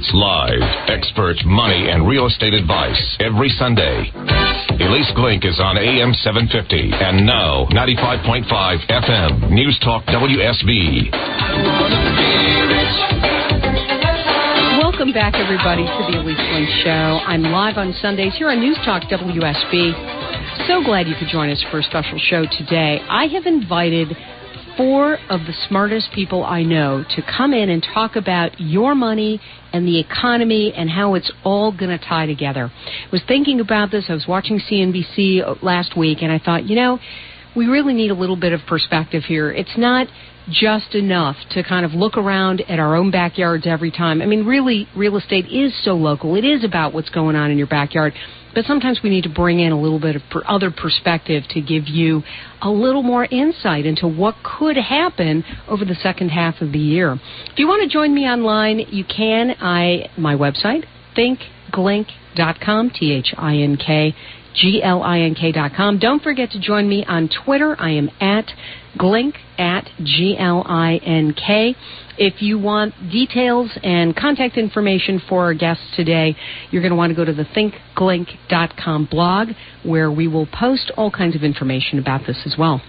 It's live, expert money and real estate advice every Sunday. Ilyce Glink is on AM 750 and now 95.5 FM, News Talk WSB. Welcome back, everybody, to the Ilyce Glink Show. I'm live on Sundays here on News Talk WSB. So glad you could join us for a special show today. I have invited 4 of the smartest people I know to come in and talk about your money and the economy and how it's all going to tie together. I was thinking about this. I was watching CNBC last week, and I thought, we really need a little bit of perspective here. It's not just enough to kind of look around at our own backyards every time. I mean, really, real estate is so local. It is about what's going on in your backyard. But sometimes we need to bring in a little bit of other perspective to give you a little more insight into what could happen over the second half of the year. If you want to join me online, you can. My website, thinkglink.com, thinkglink.com. Don't forget to join me on Twitter. I am at Glink, at Glink. If you want details and contact information for our guests today, you're going to want to go to the thinkglink.com blog, where we will post all kinds of information about this as well.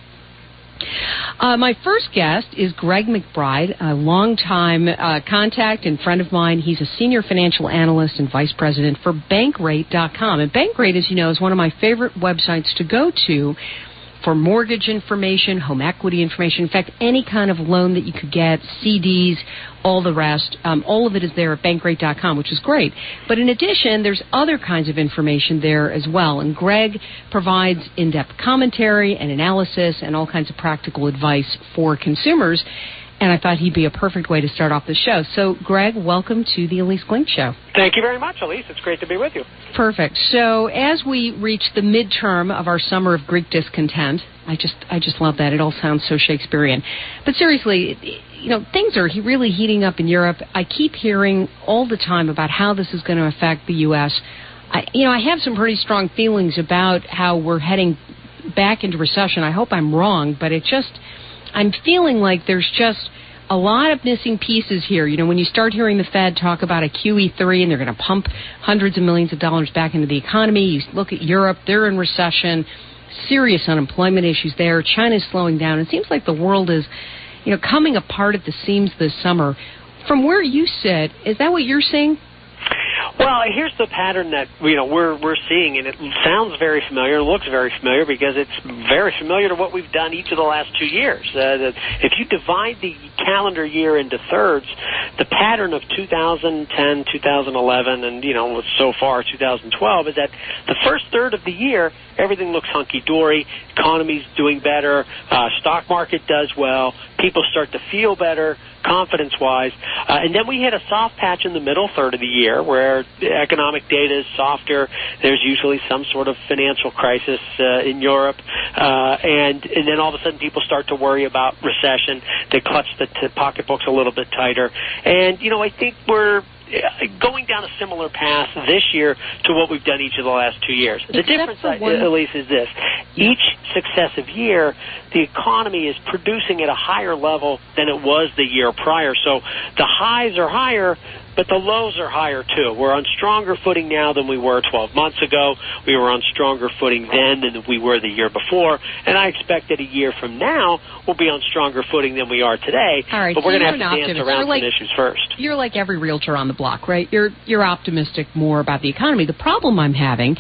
My first guest is Greg McBride, a longtime contact and friend of mine. He's a senior financial analyst and vice president for Bankrate.com. And Bankrate, as you know, is one of my favorite websites to go to for mortgage information, home equity information, in fact, any kind of loan that you could get, CDs, all the rest. All of it is there at Bankrate.com, which is great. But in addition, there's other kinds of information there as well. And Greg provides in-depth commentary and analysis and all kinds of practical advice for consumers. And I thought he'd be a perfect way to start off the show. So, Greg, welcome to the Ilyce Glink Show. Thank you very much, Ilyce. It's great to be with you. Perfect. So, as we reach the midterm of our summer of Greek discontent, I just love that. It all sounds so Shakespearean. But seriously, things are really heating up in Europe. I keep hearing all the time about how this is going to affect the U.S. I have some pretty strong feelings about how we're heading back into recession. I hope I'm wrong, but I'm feeling like there's just a lot of missing pieces here. When you start hearing the Fed talk about a QE3 and they're going to pump hundreds of millions of dollars back into the economy, you look at Europe, they're in recession, serious unemployment issues there, China's slowing down. It seems like the world is, coming apart at the seams this summer. From where you sit, is that what you're seeing? Well, here's the pattern that we're seeing, and it sounds very familiar, looks very familiar, because it's very familiar to what we've done each of the last 2 years. If you divide the calendar year into thirds, the pattern of 2010, 2011, and so far 2012 is that the first third of the year everything looks hunky-dory, economy's doing better, stock market does well, people start to feel better confidence-wise, and then we hit a soft patch in the middle third of the year where the economic data is softer. There's usually some sort of financial crisis in Europe, and then all of a sudden people start to worry about recession. They clutch the pocketbooks a little bit tighter, and I think we're going down a similar path this year to what we've done each of the last 2 years. The difference, Ilyce, is this. Each successive year, the economy is producing at a higher level than it was the year prior. So the highs are higher, but the lows are higher, too. We're on stronger footing now than we were 12 months ago. We were on stronger footing then than we were the year before. And I expect that a year from now, we'll be on stronger footing than we are today. All right, but we're going to have to dance around some issues first. You're like every realtor on the block, right? You're optimistic more about the economy. The problem I'm having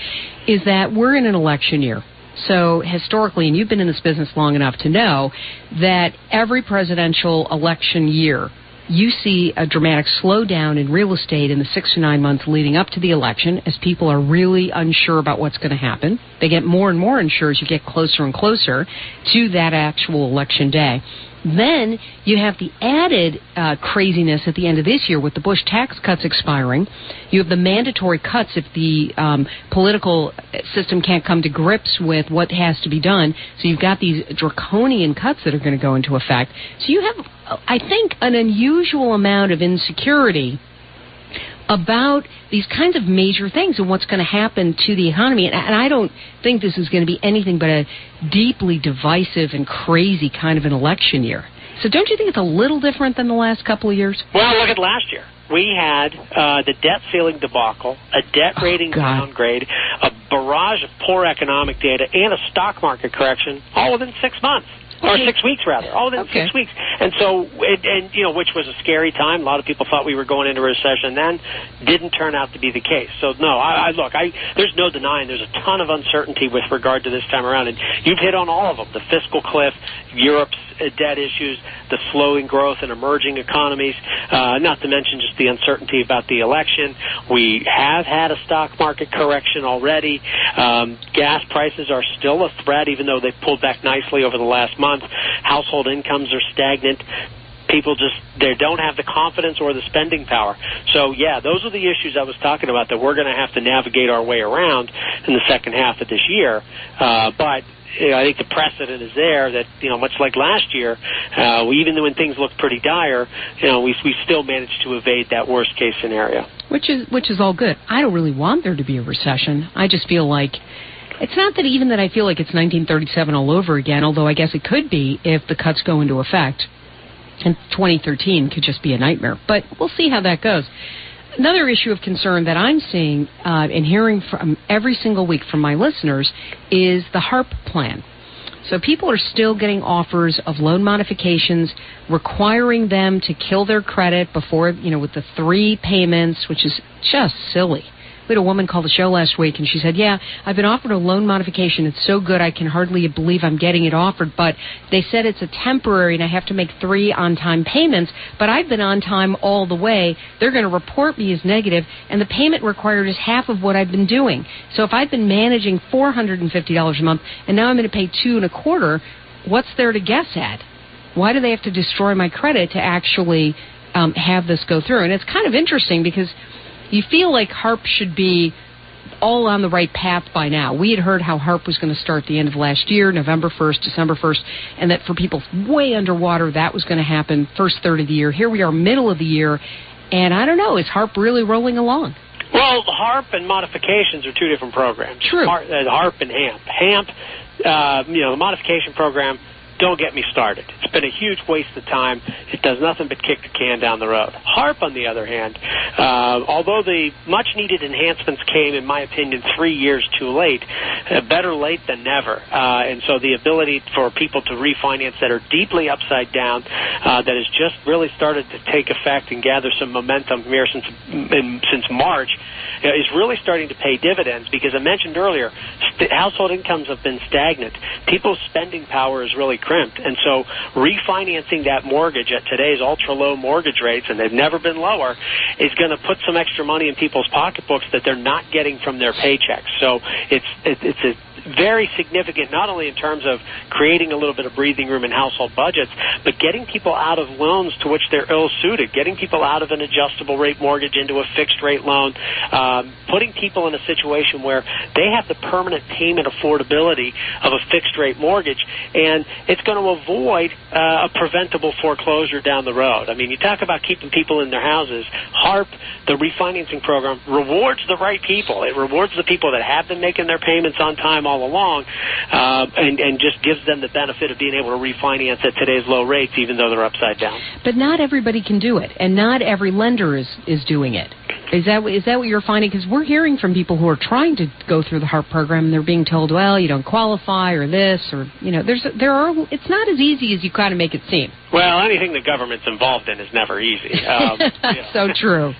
is that we're in an election year. So historically, and you've been in this business long enough to know that every presidential election year, you see a dramatic slowdown in real estate in the 6 to 9 months leading up to the election as people are really unsure about what's going to happen. They get more and more unsure as you get closer and closer to that actual election day. Then you have the added craziness at the end of this year with the Bush tax cuts expiring. You have the mandatory cuts if the political system can't come to grips with what has to be done. So you've got these draconian cuts that are going to go into effect. So you have, I think, an unusual amount of insecurity about these kinds of major things and what's going to happen to the economy. And I don't think this is going to be anything but a deeply divisive and crazy kind of an election year. So don't you think it's a little different than the last couple of years? Well, look at last year. We had the debt ceiling debacle, a debt rating downgrade, a barrage of poor economic data, and a stock market correction all within 6 months. Or 6 weeks, rather. All within 6 weeks. And so, which was a scary time. A lot of people thought we were going into a recession then. Didn't turn out to be the case. So, no, there's no denying there's a ton of uncertainty with regard to this time around. And you've hit on all of them. The fiscal cliff, Europe's debt issues, the slowing growth in emerging economies, not to mention just the uncertainty about the election. We have had a stock market correction already. Gas prices are still a threat, even though they've pulled back nicely over the last month. Household incomes are stagnant. People they don't have the confidence or the spending power. So, yeah, those are the issues I was talking about that we're going to have to navigate our way around in the second half of this year. But I think the precedent is there that, much like last year, even when things look pretty dire, we still managed to evade that worst case scenario. Which is all good. I don't really want there to be a recession. I just feel like it's not that even that I feel like it's 1937 all over again, although I guess it could be if the cuts go into effect. And 2013 could just be a nightmare. But we'll see how that goes. Another issue of concern that I'm seeing and hearing from every single week from my listeners is the HARP plan. So people are still getting offers of loan modifications, requiring them to kill their credit before, with the 3 payments, which is just silly. We had a woman call the show last week, and she said, yeah, I've been offered a loan modification. It's so good I can hardly believe I'm getting it offered, but they said it's a temporary and I have to make 3 on-time payments, but I've been on time all the way. They're going to report me as negative, and the payment required is half of what I've been doing. So if I've been managing $450 a month, and now I'm going to pay $225, what's there to guess at? Why do they have to destroy my credit to actually have this go through? And it's kind of interesting because you feel like HARP should be all on the right path by now. We had heard how HARP was going to start the end of last year, November 1st, December 1st, and that for people way underwater, that was going to happen first third of the year. Here we are, middle of the year, and I don't know, is HARP really rolling along? Well, HARP and modifications are 2 different programs. True. HARP and HAMP. HAMP, the modification program, don't get me started. It's been a huge waste of time. It does nothing but kick the can down the road. HARP, on the other hand, although the much-needed enhancements came, in my opinion, 3 years too late, better late than never. And so the ability for people to refinance that are deeply upside down, that has just really started to take effect and gather some momentum here since March, is really starting to pay dividends because I mentioned earlier, household incomes have been stagnant. People's spending power is really crimped. And so refinancing that mortgage at today's ultra-low mortgage rates, and they've never been lower, is going to put some extra money in people's pocketbooks that they're not getting from their paychecks. So it's a very significant, not only in terms of creating a little bit of breathing room in household budgets, but getting people out of loans to which they're ill-suited, getting people out of an adjustable rate mortgage into a fixed-rate loan, putting people in a situation where they have the permanent payment affordability of a fixed-rate mortgage, and it's going to avoid a preventable foreclosure down the road. I mean, you talk about keeping people in their houses. HARP, the refinancing program, rewards the right people. It rewards the people that have been making their payments on time all along, and just gives them the benefit of being able to refinance at today's low rates, even though they're upside down. But not everybody can do it, and not every lender is doing it. Is that what you're finding? Because we're hearing from people who are trying to go through the HARP program, and they're being told, well, you don't qualify, or this, or, it's not as easy as you kind of make it seem. Well, anything the government's involved in is never easy. So true.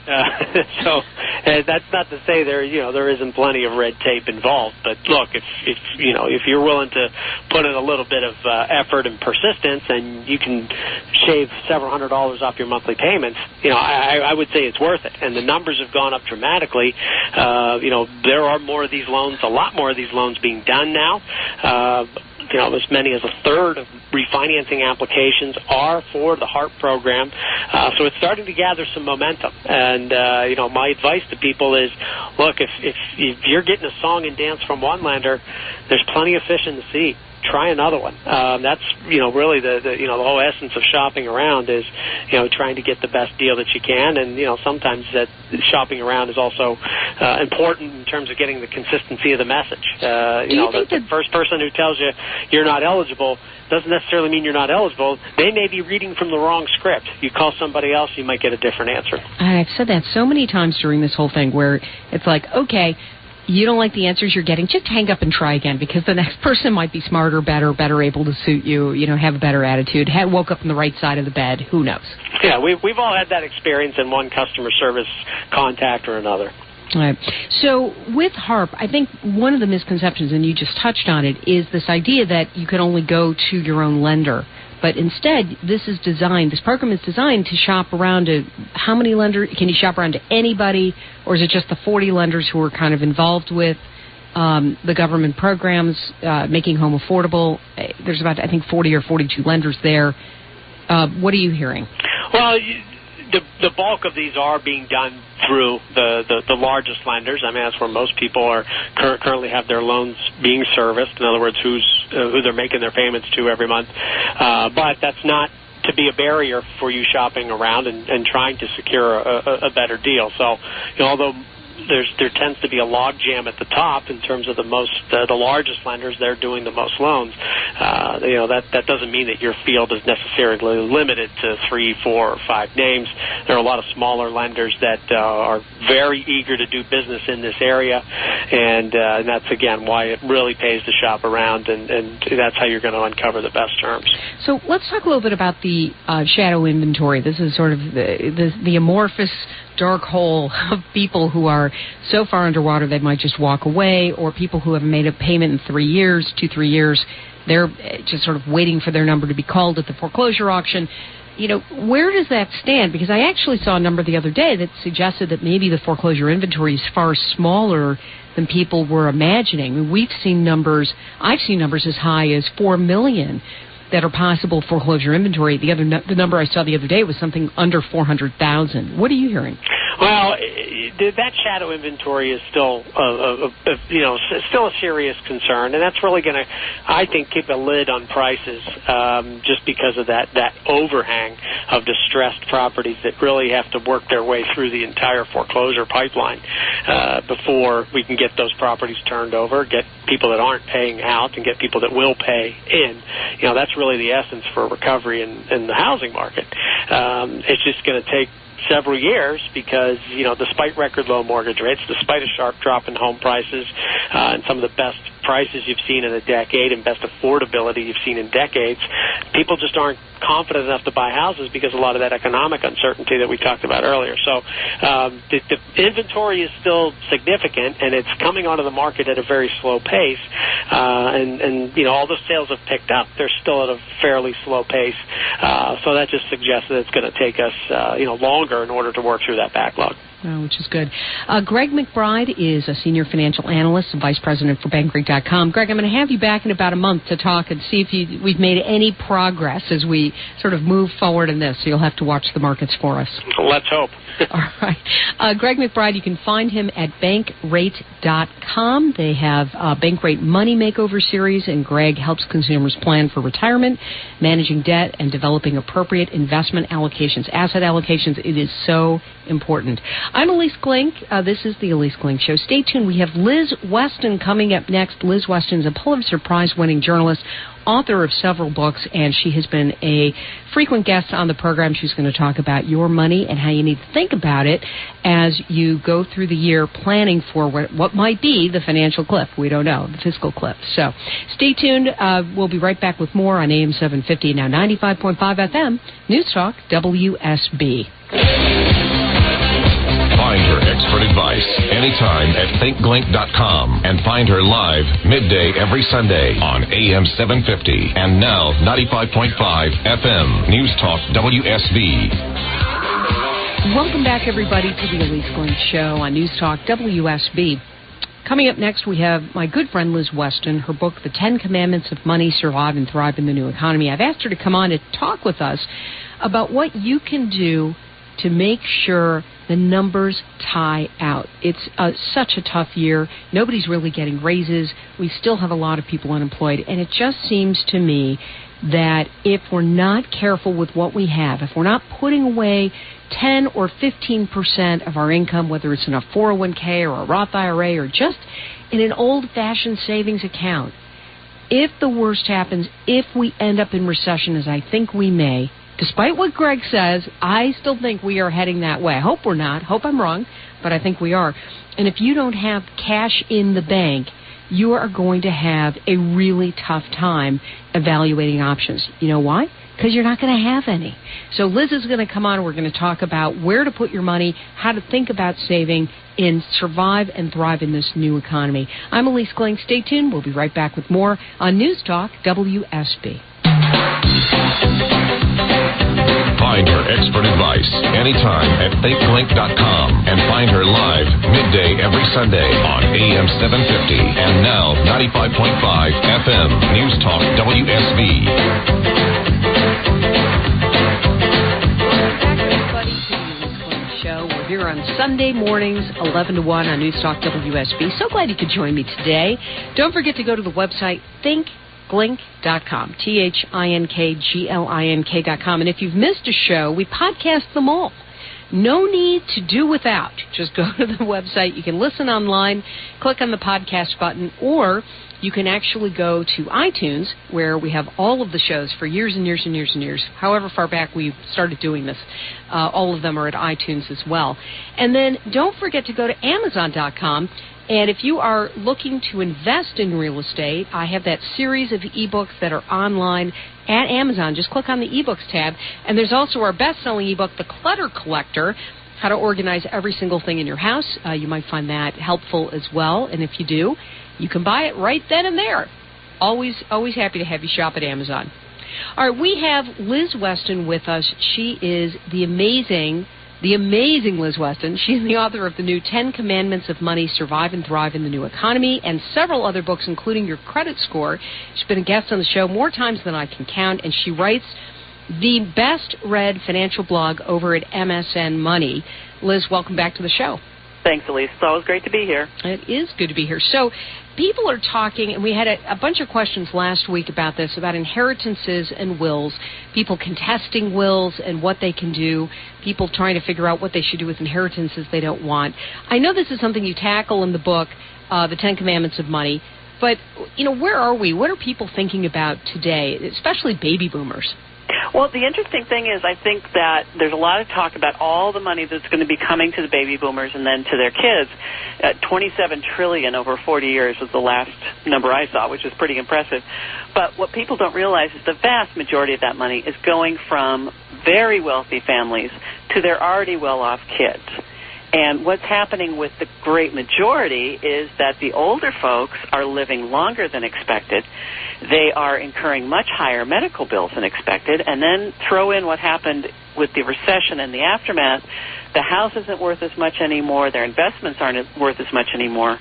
So that's not to say there isn't plenty of red tape involved. But look, if you're willing to put in a little bit of effort and persistence, and you can shave several $100s off your monthly payments, I would say it's worth it. And the numbers have gone up dramatically. There are more of these loans, a lot more of these loans being done now. As many as a third of refinancing applications are for the HARP program. So it's starting to gather some momentum. And, my advice to people is, look, if you're getting a song and dance from one lender, there's plenty of fish in the sea. try another one. That's really the whole essence of shopping around is trying to get the best deal that you can, and sometimes that shopping around is also important in terms of getting the consistency of the message. The first person who tells you you're not eligible doesn't necessarily mean you're not eligible. They may be reading from the wrong script. You call somebody else, you might get a different answer. I've said that so many times during this whole thing where it's like, okay, you don't like the answers you're getting, just hang up and try again, because the next person might be smarter, better able to suit you, have a better attitude, woke up on the right side of the bed, who knows? Yeah, we've all had that experience in one customer service contact or another. All right. So with HARP, I think one of the misconceptions, and you just touched on it, is this idea that you can only go to your own lender. But instead, this program is designed to shop around to how many lenders? Can you shop around to anybody, or is it just the 40 lenders who are kind of involved with the government programs, making home affordable? There's about, I think, 40 or 42 lenders there. What are you hearing? Well, the bulk of these are being done through the largest lenders. I mean, that's where most people are currently have their loans being serviced. In other words, who they're making their payments to every month. But that's not to be a barrier for you shopping around and trying to secure a better deal. So, although there tends to be a log jam at the top in terms of the largest lenders, they're doing the most loans. That doesn't mean that your field is necessarily limited to 3, 4, or 5 names. There are a lot of smaller lenders that are very eager to do business in this area, and that's again why it really pays to shop around, and that's how you're going to uncover the best terms. So let's talk a little bit about the shadow inventory. This is sort of the amorphous dark hole of people who are so far underwater they might just walk away, or people who have made a payment in 3 years, 2-3 years. They're just sort of waiting for their number to be called at the foreclosure auction. Where does that stand? Because I actually saw a number the other day that suggested that maybe the foreclosure inventory is far smaller than people were imagining. I mean, I've seen numbers as high as 4 million that are possible foreclosure inventory. The number I saw the other day was something under 400,000. What are you hearing? Well, that shadow inventory is still, still a serious concern, and that's really going to, I think, keep a lid on prices, just because of that overhang of distressed properties that really have to work their way through the entire foreclosure pipeline before we can get those properties turned over, get people that aren't paying out, and get people that will pay in. That's really the essence for recovery in the housing market. It's just going to take several years because, despite record low mortgage rates, despite a sharp drop in home prices and some of the best prices you've seen in a decade and best affordability you've seen in decades, people just aren't confident enough to buy houses because a lot of that economic uncertainty that we talked about earlier. So the inventory is still significant, and it's coming onto the market at a very slow pace. And all the sales have picked up. They're still at a fairly slow pace. So that just suggests that it's going to take us, longer in order to work through that backlog. Which is good. Greg McBride is a senior financial analyst and vice president for BankRate.com. Greg, I'm going to have you back in about a month to talk and see if we've made any progress as we sort of move forward in this. So you'll have to watch the markets for us. Let's hope. All right. Greg McBride, you can find him at BankRate.com. They have a BankRate Money Makeover series, and Greg helps consumers plan for retirement, managing debt, and developing appropriate investment allocations, asset allocations. It is so important. I'm Ilyce Glink. This is the Ilyce Glink Show. Stay tuned. We have Liz Weston coming up next. Liz Weston is a Pulitzer Prize-winning journalist, author of several books, and she has been a frequent guest on the program. She's going to talk about your money and how you need to think about it as you go through the year planning for what might be the financial cliff. We don't know, the fiscal cliff. So stay tuned. We'll be right back with more on AM 750, now 95.5 FM, News Talk, WSB. Find her expert advice anytime at thinkglink.com and find her live midday every Sunday on AM 750 and now 95.5 FM News Talk WSB. Welcome back, everybody, to the Ilyce Glink Show on News Talk WSB. Coming up next, we have my good friend Liz Weston, her book, The 10 Commandments of Money, Survive and Thrive in the New Economy. I've asked her to come on to talk with us about what you can do to make sure the numbers tie out. It's such a tough year. Nobody's really getting raises. We still have a lot of people unemployed. And it just seems to me that if we're not careful with what we have, if we're not putting away 10 or 15% of our income, whether it's in a 401k or a Roth IRA or just in an old-fashioned savings account, if the worst happens, if we end up in recession, as I think we may, despite what Greg says, I still think we are heading that way. I hope we're not. Hope I'm wrong, but I think we are. And if you don't have cash in the bank, you are going to have a really tough time evaluating options. You know why? Because you're not going to have any. So Liz is going to come on and we're going to talk about where to put your money, how to think about saving, and survive and thrive in this new economy. I'm Ilyce Glink. Stay tuned. We'll be right back with more on News Talk WSB. Find her expert advice anytime at thinkglink.com and find her live midday every Sunday on AM 750 and now 95.5 FM News Talk WSB. Welcome back, everybody, to the Ilyce Glink Show. We're here on Sunday mornings, 11 to 1 on News Talk WSB. So glad you could join me today. Don't forget to go to the website thinkglink.com, thinkglink.com. And if you've missed a show, we podcast them all. No need to do without. Just go to the website. You can listen online, click on the podcast button, or you can actually go to iTunes, where we have all of the shows for years and years and years and years, however far back we started doing this. All of them are at iTunes as well. And then don't forget to go to Amazon.com. And if you are looking to invest in real estate, I have that series of ebooks that are online at Amazon. Just click on the ebooks tab. And there's also our best-selling ebook, The Clutter Collector, How to Organize Every Single Thing in Your House. You might find that helpful as well. And if you do, you can buy it right then and there. Always happy to have you shop at Amazon. All right, we have Liz Weston with us. She is the amazing Liz Weston. She's the author of the new 10 Commandments of Money, Survive and Thrive in the New Economy, and several other books, including Your Credit Score. She's been a guest on the show more times than I can count, and she writes the best-read financial blog over at MSN Money. Liz, welcome back to the show. Thanks, Ilyce. It's always great to be here. It is good to be here. So people are talking, and we had a bunch of questions last week about this, about inheritances and wills, people contesting wills and what they can do, people trying to figure out what they should do with inheritances they don't want. I know this is something you tackle in the book, The 10 Commandments of Money, but, where are we? What are people thinking about today, especially baby boomers? Well, the interesting thing is I think that there's a lot of talk about all the money that's going to be coming to the baby boomers and then to their kids. $27 trillion over 40 years was the last number I saw, which is pretty impressive. But what people don't realize is the vast majority of that money is going from very wealthy families to their already well-off kids. And what's happening with the great majority is that the older folks are living longer than expected. They are incurring much higher medical bills than expected. And then throw in what happened with the recession and the aftermath. The house isn't worth as much anymore. Their investments aren't worth as much anymore.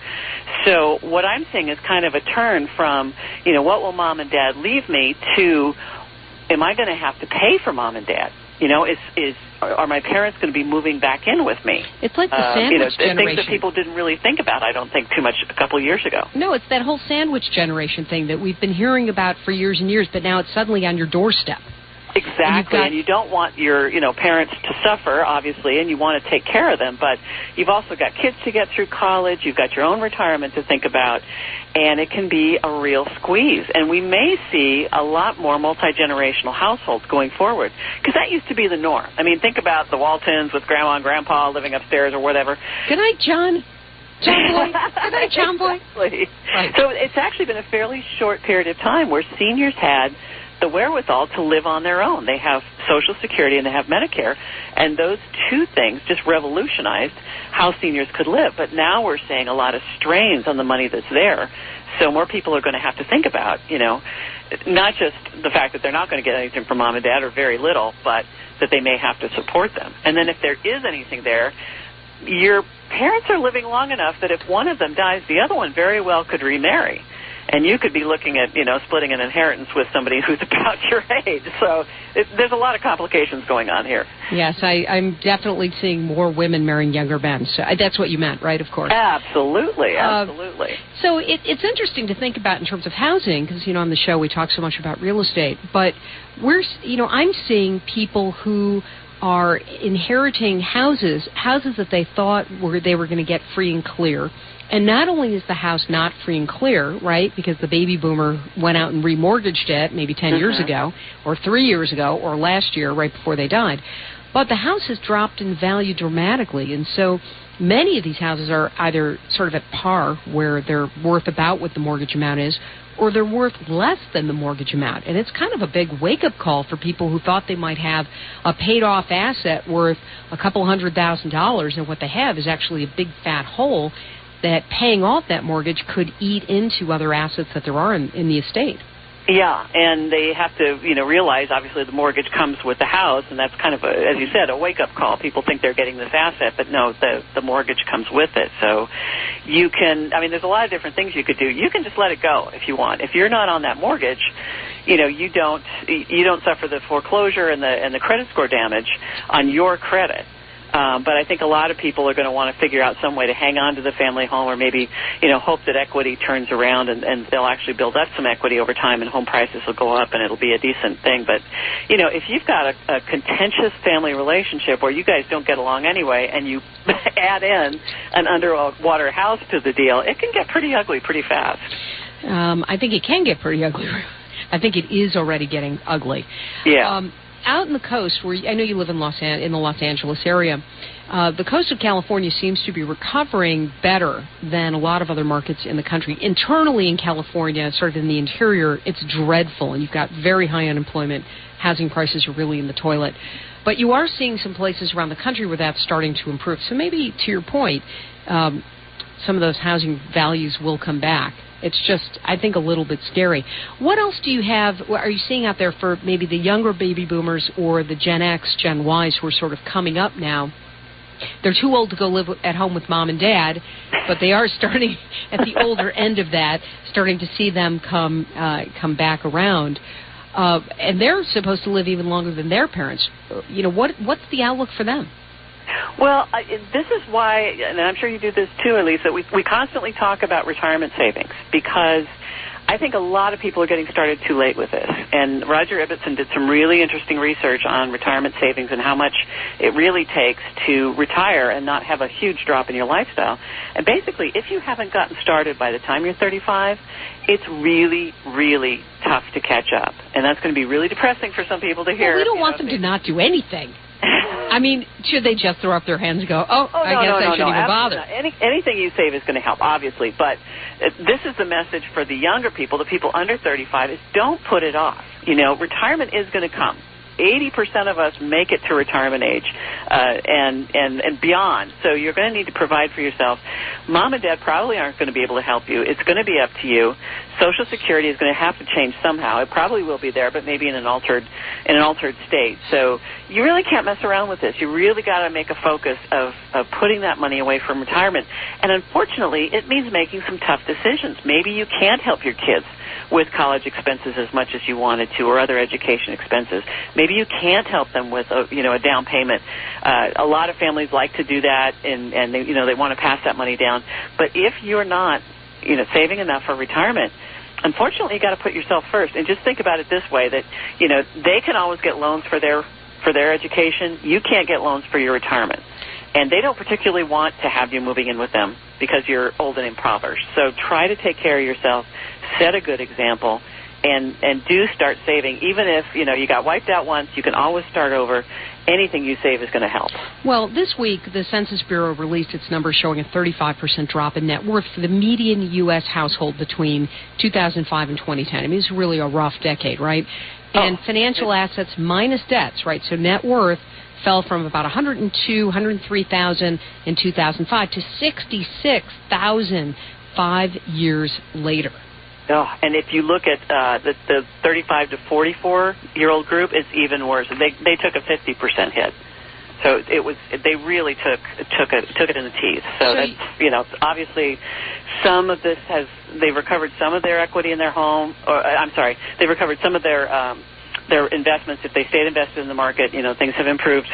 So what I'm seeing is kind of a turn from, what will mom and dad leave me, to, am I going to have to pay for mom and dad? Are my parents going to be moving back in with me? It's like the sandwich generation. Things that people didn't really think about, I don't think, too much a couple of years ago. No, it's that whole sandwich generation thing that we've been hearing about for years and years, but now it's suddenly on your doorstep. Exactly, and you don't want your parents to suffer, obviously, and you want to take care of them, but you've also got kids to get through college, you've got your own retirement to think about, and it can be a real squeeze. And we may see a lot more multi-generational households going forward, because that used to be the norm. I mean, think about the Waltons with Grandma and Grandpa living upstairs or whatever. Good night, John. John Boy. Good night, John Boy. Exactly. Right. So it's actually been a fairly short period of time where seniors had the wherewithal to live on their own. They have Social Security and they have Medicare, and those two things just revolutionized how seniors could live. But now we're seeing a lot of strains on the money that's there, so more people are going to have to think about, not just the fact that they're not going to get anything from mom and dad or very little, but that they may have to support them. And then if there is anything there, your parents are living long enough that if one of them dies, the other one very well could remarry. and you could be looking at, splitting an inheritance with somebody who's about your age. So there's a lot of complications going on here. Yes, I'm definitely seeing more women marrying younger men. So that's what you meant, right, of course? Absolutely. So it's interesting to think about in terms of housing, because, on the show we talk so much about real estate, but I'm seeing people who are inheriting houses that they thought they were going to get free and clear. And not only is the house not free and clear, right, because the baby boomer went out and remortgaged it maybe 10 years ago or 3 years ago or last year right before they died, but the house has dropped in value dramatically. And so many of these houses are either sort of at par, where they're worth about what the mortgage amount is, or they're worth less than the mortgage amount. And it's kind of a big wake-up call for people who thought they might have a paid-off asset worth a couple $100,000, and what they have is actually a big fat hole that paying off that mortgage could eat into other assets that there are in the estate. Yeah, and they have to, realize, obviously, the mortgage comes with the house, and that's kind of, as you said, a wake-up call. People think they're getting this asset, but no, the mortgage comes with it. So you can, there's a lot of different things you could do. You can just let it go if you want. If you're not on that mortgage, you don't suffer the foreclosure and the credit score damage on your credit. But I think a lot of people are going to want to figure out some way to hang on to the family home, or maybe, hope that equity turns around and they'll actually build up some equity over time and home prices will go up and it'll be a decent thing. But, if you've got a contentious family relationship where you guys don't get along anyway and you add in an underwater house to the deal, it can get pretty ugly pretty fast. I think it can get pretty ugly. I think it is already getting ugly. Yeah. Out in the coast, where I know you live in the Los Angeles area, the coast of California seems to be recovering better than a lot of other markets in the country. Internally in California, sort of in the interior, it's dreadful, and you've got very high unemployment. Housing prices are really in the toilet. But you are seeing some places around the country where that's starting to improve. So maybe, to your point, some of those housing values will come back. It's just, I think, a little bit scary. What else do you have, are you seeing out there for maybe the younger baby boomers or the Gen X, Gen Ys who are sort of coming up now? They're too old to go live at home with mom and dad, but they are starting at the older end of that, starting to see them come back around. And they're supposed to live even longer than their parents. What's the outlook for them? Well, this is why, and I'm sure you do this too, Ilyce, that we constantly talk about retirement savings, because I think a lot of people are getting started too late with this. And Roger Ibbotson did some really interesting research on retirement savings and how much it really takes to retire and not have a huge drop in your lifestyle. And basically, if you haven't gotten started by the time you're 35, it's really, really tough to catch up. And that's going to be really depressing for some people to hear. Well, we don't want them to not do anything. Should they just throw up their hands and go, I shouldn't even bother? Anything you save is going to help, obviously. But this is the message for the younger people, the people under 35, is don't put it off. Retirement is going to come. 80% of us make it to retirement age and beyond. So you're going to need to provide for yourself. Mom and Dad probably aren't going to be able to help you. It's going to be up to you. Social Security is going to have to change somehow. It probably will be there, but maybe in an altered state. So you really can't mess around with this. You really got to make a focus of putting that money away from retirement. And unfortunately, it means making some tough decisions. Maybe you can't help your kids with college expenses as much as you wanted to, or other education expenses. Maybe you can't help them with a down payment. A lot of families like to do that, and they want to pass that money down. But if you're not saving enough for retirement, unfortunately, you got to put yourself first. And just think about it this way: that they can always get loans for their education. You can't get loans for your retirement. And they don't particularly want to have you moving in with them because you're old and impoverished. So try to take care of yourself, set a good example, and do start saving. Even if, you got wiped out once, you can always start over. Anything you save is going to help. Well, this week, the Census Bureau released its numbers showing a 35% drop in net worth for the median U.S. household between 2005 and 2010. It's really a rough decade, right? And financial assets minus debts, right? So net worth fell from about $103,000 in 2005 to $66,000 5 years later. Oh, and if you look at the 35 to 44-year-old group, it's even worse. They took a 50% hit. So they really took it in the teeth. So that's, obviously some of this they've recovered some of their equity in their home, they've recovered some of their investments. If they stayed invested in the market, things have improved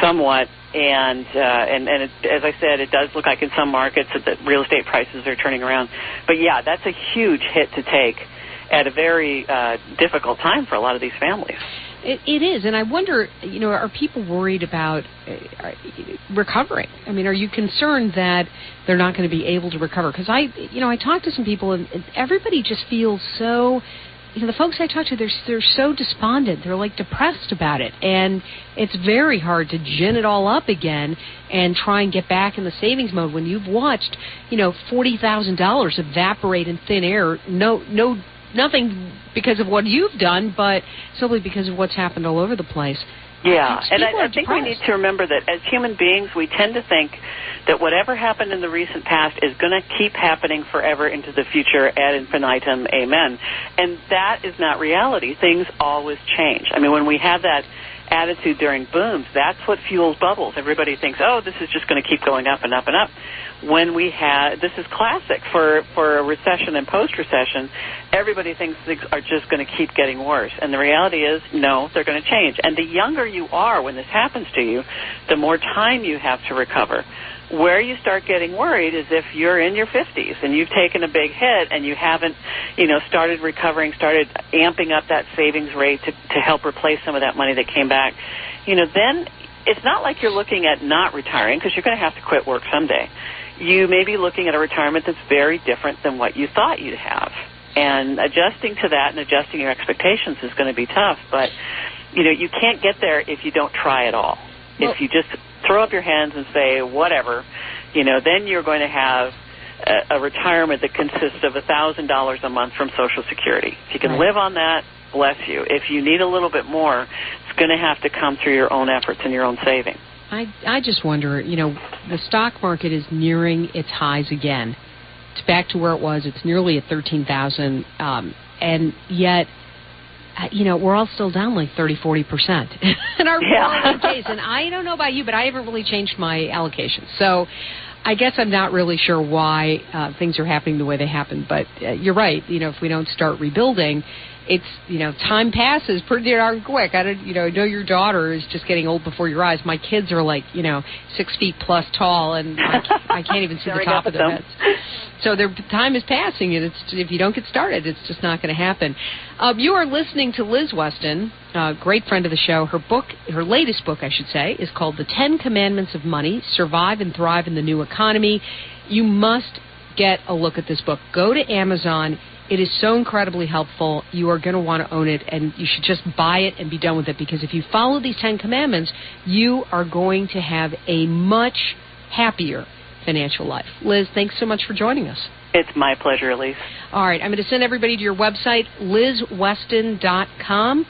somewhat. And as I said, it does look like in some markets that real estate prices are turning around. But yeah, that's a huge hit to take at a very difficult time for a lot of these families. It is, and I wonder, are people worried about recovering? I mean, are you concerned that they're not going to be able to recover? Because I talked to some people, and everybody just feels so. The folks I talk to, they're so despondent. They're like depressed about it, and it's very hard to gin it all up again and try and get back in the savings mode when you've watched, $40,000 evaporate in thin air. Nothing because of what you've done, but simply because of what's happened all over the place. Yeah, and I think we need to remember that as human beings, we tend to think that whatever happened in the recent past is going to keep happening forever into the future ad infinitum, amen. And that is not reality. Things always change. I mean, when we have that attitude during booms, that's what fuels bubbles. Everybody thinks, oh, this is just going to keep going up and up and up. When this is classic for a recession and post-recession, everybody thinks things are just going to keep getting worse. And the reality is, no, they're going to change. And the younger you are when this happens to you, the more time you have to recover. Where you start getting worried is if you're in your 50s and you've taken a big hit and you haven't, started recovering, started amping up that savings rate to help replace some of that money that came back, then it's not like you're looking at not retiring because you're going to have to quit work someday. You may be looking at a retirement that's very different than what you thought you'd have. And adjusting to that and adjusting your expectations is going to be tough. But, you can't get there if you don't try at all. Well, if you just throw up your hands and say, whatever, then you're going to have a retirement that consists of $1,000 a month from Social Security. If you can live on that, bless you. If you need a little bit more, it's going to have to come through your own efforts and your own saving. I just wonder, the stock market is nearing its highs again. It's back to where it was. It's nearly at 13,000, and yet, we're all still down like 30-40% in our 401ks. And I don't know about you, but I haven't really changed my allocation. So I guess I'm not really sure why things are happening the way they happen. But you're right. If we don't start rebuilding, it's, time passes pretty darn quick. I know your daughter is just getting old before your eyes. My kids are like, 6 feet plus tall, and I can't even see the top of their heads. So their time is passing, and if you don't get started, it's just not going to happen. You are listening to Liz Weston, a great friend of the show. Her latest book, I should say, is called The 10 Commandments of Money, Survive and Thrive in the New Economy. You must get a look at this book. Go to Amazon. It is so incredibly helpful. You are going to want to own it, and you should just buy it and be done with it, because if you follow these 10 commandments, you are going to have a much happier financial life. Liz, thanks so much for joining us. It's my pleasure, Ilyce. All right, I'm going to send everybody to your website, lizweston.com.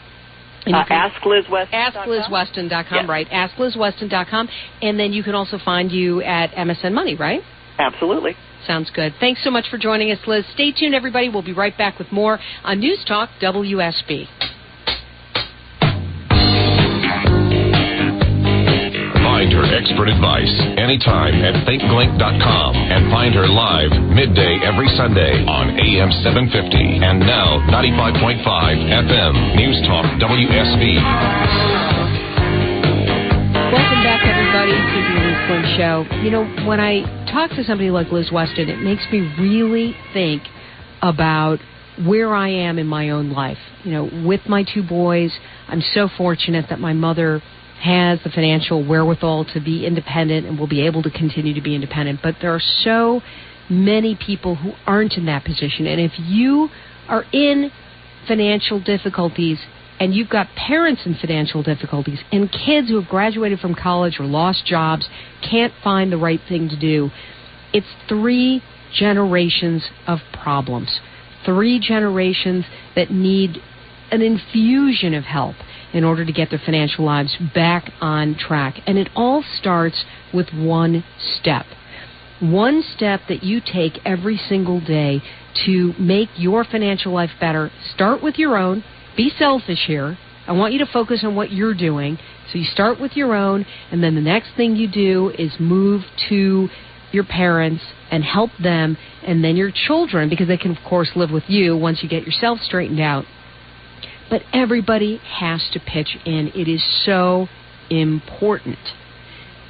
AskLizWeston.com. AskLizWeston.com, right. AskLizWeston.com. And then you can also find you at MSN Money, right? Absolutely. Sounds good. Thanks so much for joining us, Liz. Stay tuned, everybody. We'll be right back with more on News Talk WSB. Find her expert advice anytime at thinkglink.com and find her live midday every Sunday on AM 750 and now 95.5 FM News Talk WSB. Welcome back, everybody, to the Ilyce Glink Show. When I talk to somebody like Liz Weston, it makes me really think about where I am in my own life. With my 2 boys, I'm so fortunate that my mother has the financial wherewithal to be independent and will be able to continue to be independent. But there are so many people who aren't in that position. And if you are in financial difficulties, and you've got parents in financial difficulties, and kids who have graduated from college or lost jobs, can't find the right thing to do, it's 3 generations of problems. 3 generations that need an infusion of help in order to get their financial lives back on track. And it all starts with one step. One step that you take every single day to make your financial life better. Start with your own. Be selfish here, I want you to focus on what you're doing. So you start with your own, and then the next thing you do is move to your parents and help them, and then your children, because they can, of course, live with you once you get yourself straightened out. But everybody has to pitch in. It is so important.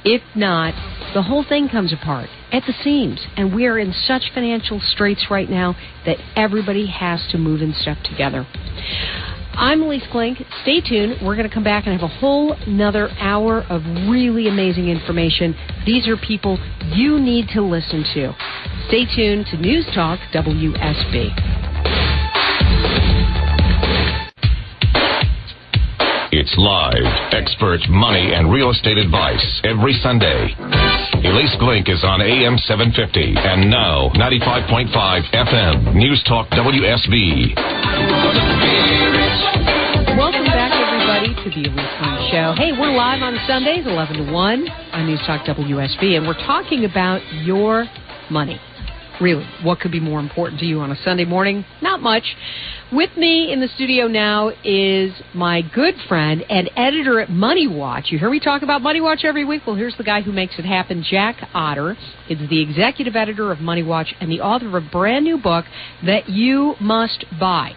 If not, the whole thing comes apart at the seams. And we are in such financial straits right now that everybody has to move in step together. I'm Ilyce Glink. Stay tuned. We're going to come back and have a whole nother hour of really amazing information. These are people you need to listen to. Stay tuned to News Talk WSB. It's live, expert money and real estate advice every Sunday. Ilyce Glink is on AM 750 and now 95.5 FM News Talk WSB. Welcome back, everybody, to the Ilyce Glink Show. Hey, we're live on Sundays, 11 to 1 on News Talk WSB, and we're talking about your money. Really, what could be more important to you on a Sunday morning? Not much. With me in the studio now is my good friend and editor at Money Watch. You hear me talk about Money Watch every week? Well, here's the guy who makes it happen, Jack Otter. Is the executive editor of Money Watch and the author of a brand new book that you must buy.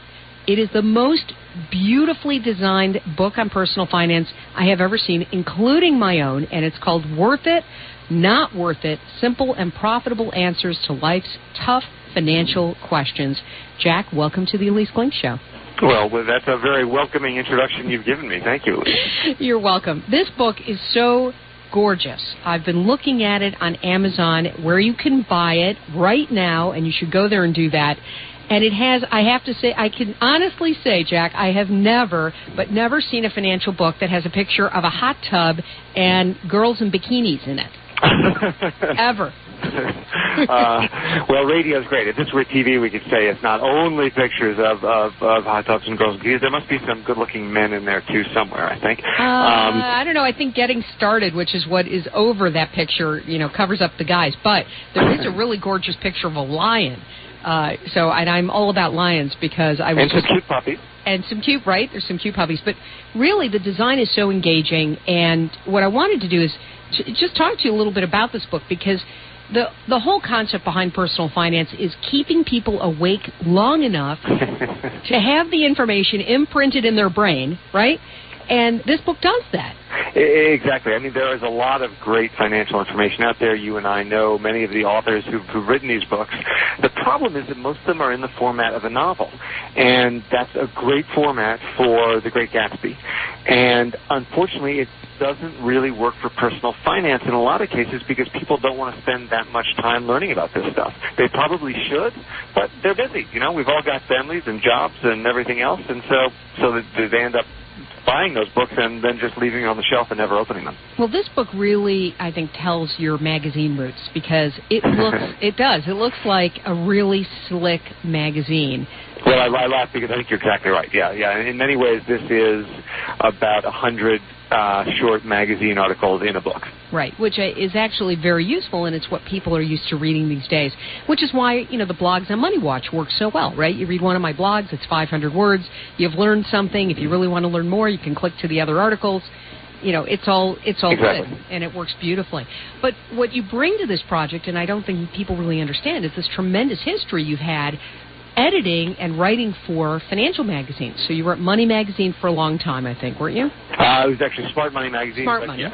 It is the most beautifully designed book on personal finance I have ever seen, including my own, and it's called Worth It, Not Worth It, Simple and Profitable Answers to Life's Tough Financial Questions. Jack, welcome to the Ilyce Glink Show. Well, that's a very welcoming introduction you've given me. Thank you. You're welcome. This book is so gorgeous. I've been looking at it on Amazon where you can buy it right now, and you should go there and do that. And it has, I have to say, I can honestly say, Jack, I have never seen a financial book that has a picture of a hot tub and girls in bikinis in it. Ever. Well, radio's great. If this were TV, we could say it's not only pictures of hot tubs and girls. There must be some good-looking men in there, too, somewhere, I think. I don't know. I think Getting Started, which is what is over that picture, covers up the guys. But there is a really gorgeous picture of a lion. And I'm all about lions because I was... And some cute puppies. And some cute, right? There's some cute puppies. But really, the design is so engaging. And what I wanted to do is just talk to you a little bit about this book, because the whole concept behind personal finance is keeping people awake long enough to have the information imprinted in their brain, right? And this book does that. Exactly. I mean, there is a lot of great financial information out there. You and I know many of the authors who've written these books. The problem is that most of them are in the format of a novel, and that's a great format for The Great Gatsby. And unfortunately, it doesn't really work for personal finance in a lot of cases because people don't want to spend that much time learning about this stuff. They probably should, but they're busy. We've all got families and jobs and everything else, and so they end up buying those books and then just leaving them on the shelf and never opening them. Well, this book really, I think, tells your magazine roots, because it looks like a really slick magazine. Well, I laugh because I think you're exactly right. Yeah. In many ways, this is about 100 short magazine articles in a book. Right, which is actually very useful, and it's what people are used to reading these days, which is why, the blogs on Money Watch work so well, right? You read one of my blogs, it's 500 words, you've learned something. If you really want to learn more, you can click to the other articles. It's all exactly. Good, and it works beautifully. But what you bring to this project, and I don't think people really understand, is this tremendous history you've had editing and writing for financial magazines. So you were at Money Magazine for a long time, I think, weren't you? It was actually Smart Money Magazine. Smart Money. Yes,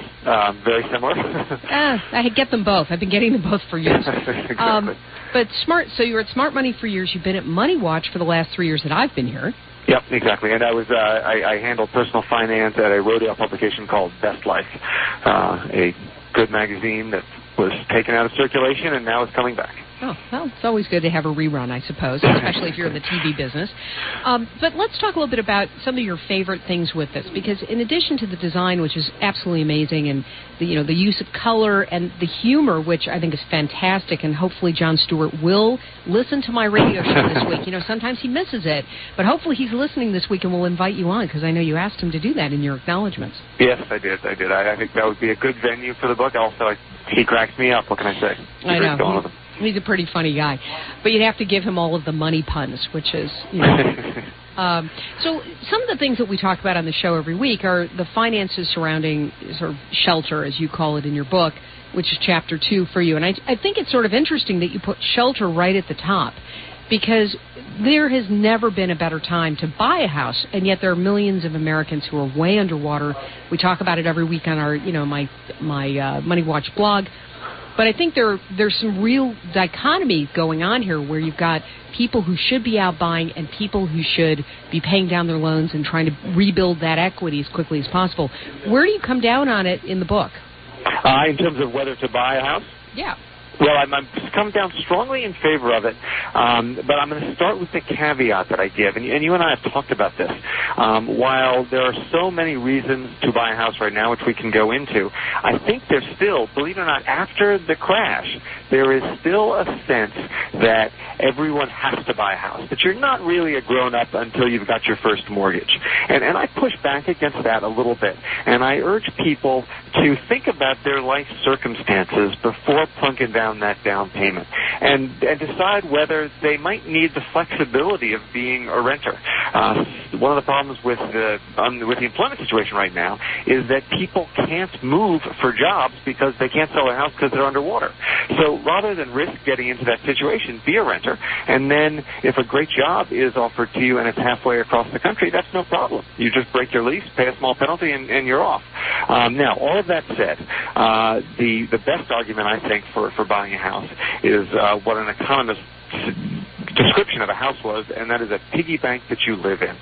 very similar. I get them both. I've been getting them both for years. Exactly. But so you were at Smart Money for years. You've been at Money Watch for the last 3 years that I've been here. Yep, exactly. And I was I handled personal finance at a rodeo publication called Best Life, a good magazine that was taken out of circulation and now is coming back. Oh, well, it's always good to have a rerun, I suppose, especially if you're in the TV business. But let's talk a little bit about some of your favorite things with this, because in addition to the design, which is absolutely amazing, and the use of color and the humor, which I think is fantastic, and hopefully Jon Stewart will listen to my radio show this week. Sometimes he misses it, but hopefully he's listening this week and will invite you on, because I know you asked him to do that in your acknowledgments. Yes, I did. I think that would be a good venue for the book. Also, he cracks me up. What can I say? I know. He's a pretty funny guy. But you'd have to give him all of the money puns, which is, So some of the things that we talk about on the show every week are the finances surrounding sort of shelter, as you call it in your book, which is Chapter 2 for you. And I think it's sort of interesting that you put shelter right at the top, because there has never been a better time to buy a house, and yet there are millions of Americans who are way underwater. We talk about it every week on our, my Money Watch blog. But I think there's some real dichotomy going on here, where you've got people who should be out buying and people who should be paying down their loans and trying to rebuild that equity as quickly as possible. Where do you come down on it in the book? In terms of whether to buy a house? Yeah. Well, I'm come down strongly in favor of it, but I'm going to start with the caveat that I give, and you and I have talked about this. While there are so many reasons to buy a house right now, which we can go into, I think there's still, believe it or not, after the crash, there is still a sense that everyone has to buy a house, that you're not really a grown-up until you've got your first mortgage. And I push back against that a little bit, and I urge people to think about their life circumstances before plunking down that down payment, and decide whether they might need the flexibility of being a renter. One of the problems with the employment situation right now is that people can't move for jobs because they can't sell their house because they're underwater. So rather than risk getting into that situation, be a renter, and then if a great job is offered to you and it's halfway across the country, that's no problem. You just break your lease, pay a small penalty, and you're off. Now, all of that said, the best argument, I think, for buying a house is what an economist's description of a house was, and that is a piggy bank that you live in.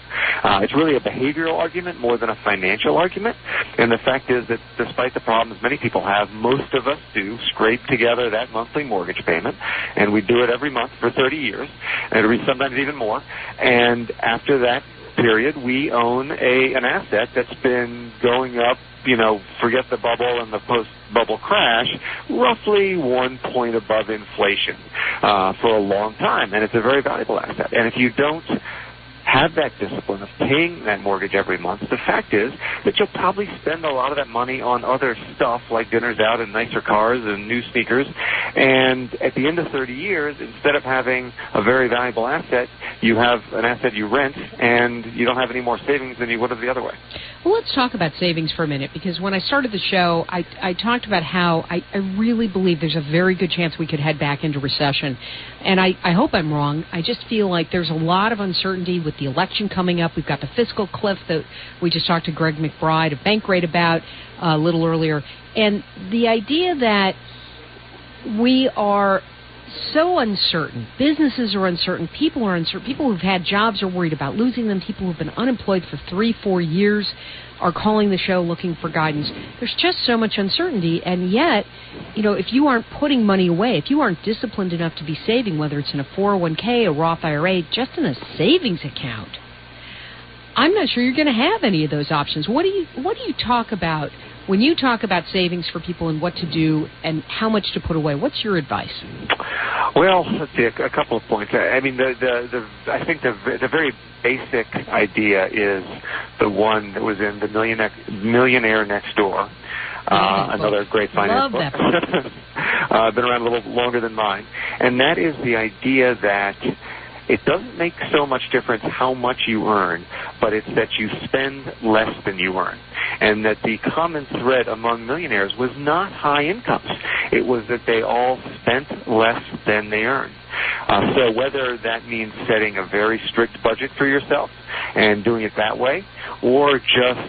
It's really a behavioral argument more than a financial argument, and the fact is that despite the problems many people have, most of us do scrape together that monthly mortgage payment, and we do it every month for 30 years, and sometimes even more, and after that period, we own an asset that's been going up, forget the bubble and the post-bubble crash, roughly 1 point above inflation for a long time. And it's a very valuable asset. And if you don't have that discipline of paying that mortgage every month, the fact is that you'll probably spend a lot of that money on other stuff like dinners out and nicer cars and new sneakers. And at the end of 30 years, instead of having a very valuable asset, you have an asset you rent, and you don't have any more savings than you would have the other way. Well, let's talk about savings for a minute, because when I started the show, I talked about how I really believe there's a very good chance we could head back into recession. And I hope I'm wrong. I just feel like there's a lot of uncertainty with the election coming up. We've got the fiscal cliff that we just talked to Greg McBride of Bankrate about a little earlier. And the idea that we are so uncertain, businesses are uncertain, people are uncertain, people who've had jobs are worried about losing them, people who've been unemployed for 3-4 years are calling the show looking for guidance. There's just so much uncertainty, and yet, if you aren't putting money away, if you aren't disciplined enough to be saving, whether it's in a 401k, a Roth IRA, just in a savings account, I'm not sure you're going to have any of those options. What do you talk about when you talk about savings for people and what to do and how much to put away? What's your advice? Well, let's see, a couple of points. I mean, I think the very basic idea is the one that was in the Millionaire Next Door. Another great finance book. Been around a little longer than mine. And that is the idea that it doesn't make so much difference how much you earn, but it's that you spend less than you earn. And that the common thread among millionaires was not high incomes. It was that they all spent less than they earned. So whether that means setting a very strict budget for yourself and doing it that way, or just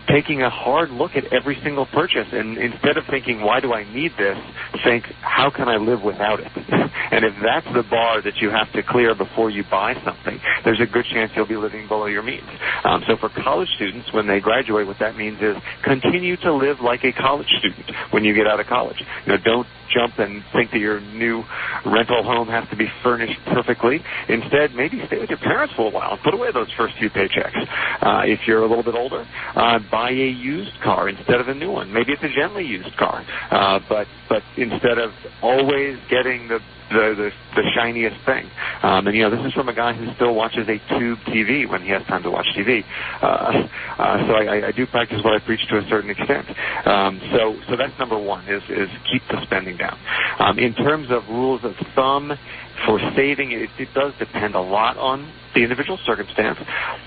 taking a hard look at every single purchase, and instead of thinking, why do I need this, think, how can I live without it? And if that's the bar that you have to clear before you buy something, there's a good chance you'll be living below your means. So for college students, when they graduate, what that means is continue to live like a college student when you get out of college. Don't jump and think that your new rental home has to be furnished perfectly. Instead, maybe stay with your parents for a while and put away those first few paychecks. If you're a little bit older, buy a used car instead of a new one. Maybe it's a gently used car, but instead of always getting the shiniest thing. And this is from a guy who still watches a tube TV when he has time to watch TV. So I do practice what I preach to a certain extent. So that's number one, is keep the spending down. In terms of rules of thumb for saving, it does depend a lot on the individual circumstance,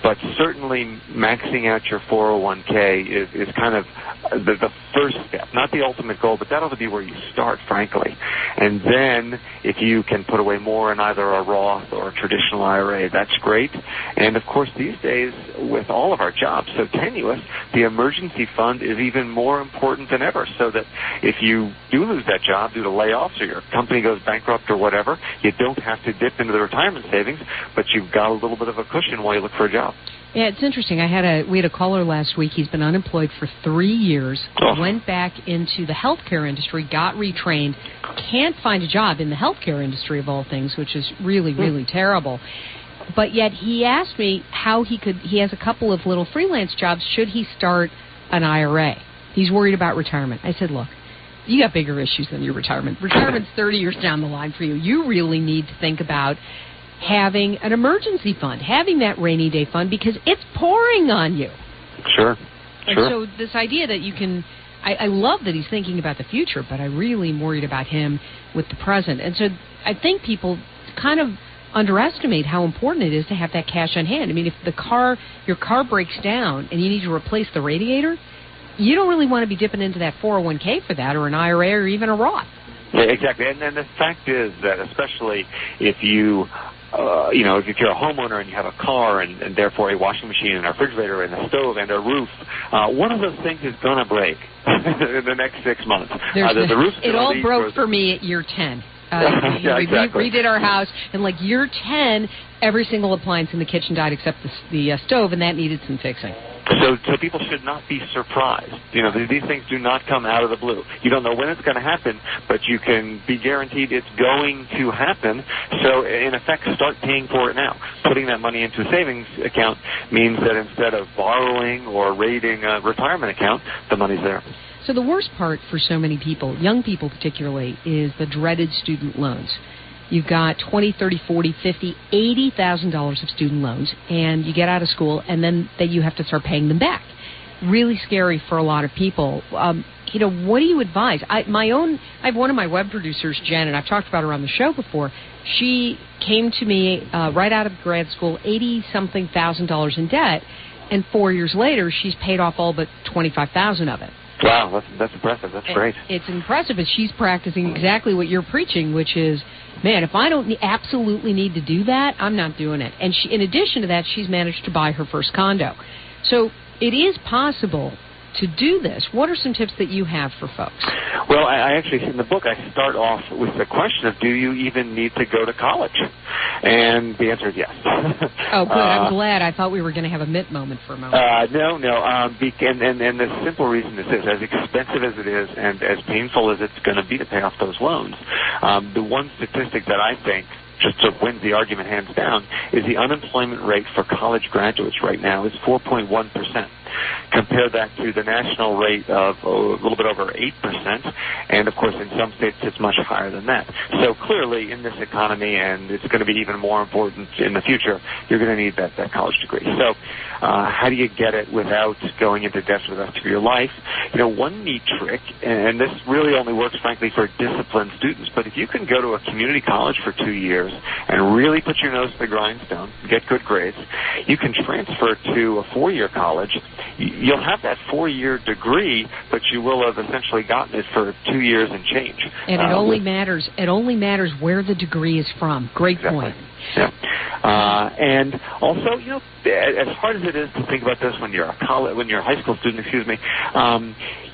but certainly maxing out your 401k is kind of the first step, not the ultimate goal, but that ought to be where you start, frankly. And then if you can put away more in either a Roth or a traditional IRA, that's great. And, of course, these days, with all of our jobs so tenuous, the emergency fund is even more important than ever, so that if you do lose that job due to layoffs or your company goes bankrupt or whatever, you don't have to dip into the retirement savings, but you've got a little bit of a cushion while you look for a job. Yeah, it's interesting. We had a caller last week. He's been unemployed for 3 years, went back into the healthcare industry, got retrained, can't find a job in the healthcare industry of all things, which is really, really terrible. But yet he asked me how he has a couple of little freelance jobs. Should he start an IRA? He's worried about retirement. I said, look, you got bigger issues than your retirement. Retirement's 30 years down the line for you. You really need to think about having an emergency fund, having that rainy day fund, because it's pouring on you. Sure. And so this idea that you can, I love that he's thinking about the future, but I really am worried about him with the present. And so I think people kind of underestimate how important it is to have that cash on hand. I mean, if your car breaks down and you need to replace the radiator, you don't really want to be dipping into that 401k for that, or an IRA, or even a Roth. Yeah, exactly. And the fact is that especially if you if you're a homeowner and you have a car and therefore a washing machine and a refrigerator and a stove and a roof, one of those things is going to break in the next 6 months. The roof's it all broke for me at year 10. Yeah, exactly. We redid our house, and like year 10, every single appliance in the kitchen died except the stove, and that needed some fixing. So people should not be surprised. These things do not come out of the blue. You don't know when it's going to happen, but you can be guaranteed it's going to happen. So, in effect, start paying for it now. Putting that money into a savings account means that instead of borrowing or raiding a retirement account, the money's there. So the worst part for so many people, young people particularly, is the dreaded student loans. You've got $20,000, $30,000, $40,000, $50,000, $80,000 of student loans, and you get out of school, and then you have to start paying them back. Really scary for a lot of people. What do you advise? I have one of my web producers, Jen, and I've talked about her on the show before. She came to me right out of grad school, $80-something thousand in debt, and 4 years later, she's paid off all but $25,000 of it. Wow, that's impressive. That's great. It's impressive, and she's practicing exactly what you're preaching, which is, man, if I don't absolutely need to do that, I'm not doing it. And in addition to that, she's managed to buy her first condo. So it is possible to do this. What are some tips that you have for folks? Well, I actually, in the book, I start off with the question of, do you even need to go to college? And the answer is yes. Oh, good. I'm glad. I thought we were going to have a Mitt moment for a moment. No. And the simple reason is this: as expensive as it is and as painful as it's going to be to pay off those loans, the one statistic that I think just sort of wins the argument hands down is the unemployment rate for college graduates right now is 4.1%. Compare that to the national rate of a little bit over 8%, and of course in some states it's much higher than that. So clearly in this economy, and it's going to be even more important in the future, you're going to need that college degree. So how do you get it without going into debt for the rest of your life? One neat trick, and this really only works frankly for disciplined students, but if you can go to a community college for 2 years and really put your nose to the grindstone, get good grades, you can transfer to a 4-year college. You'll have that 4-year degree, but you will have essentially gotten it for 2 years and change. And it only matters. It only matters where the degree is from. Great point. Yeah. And also, as hard as it is to think about this when you're a high school student,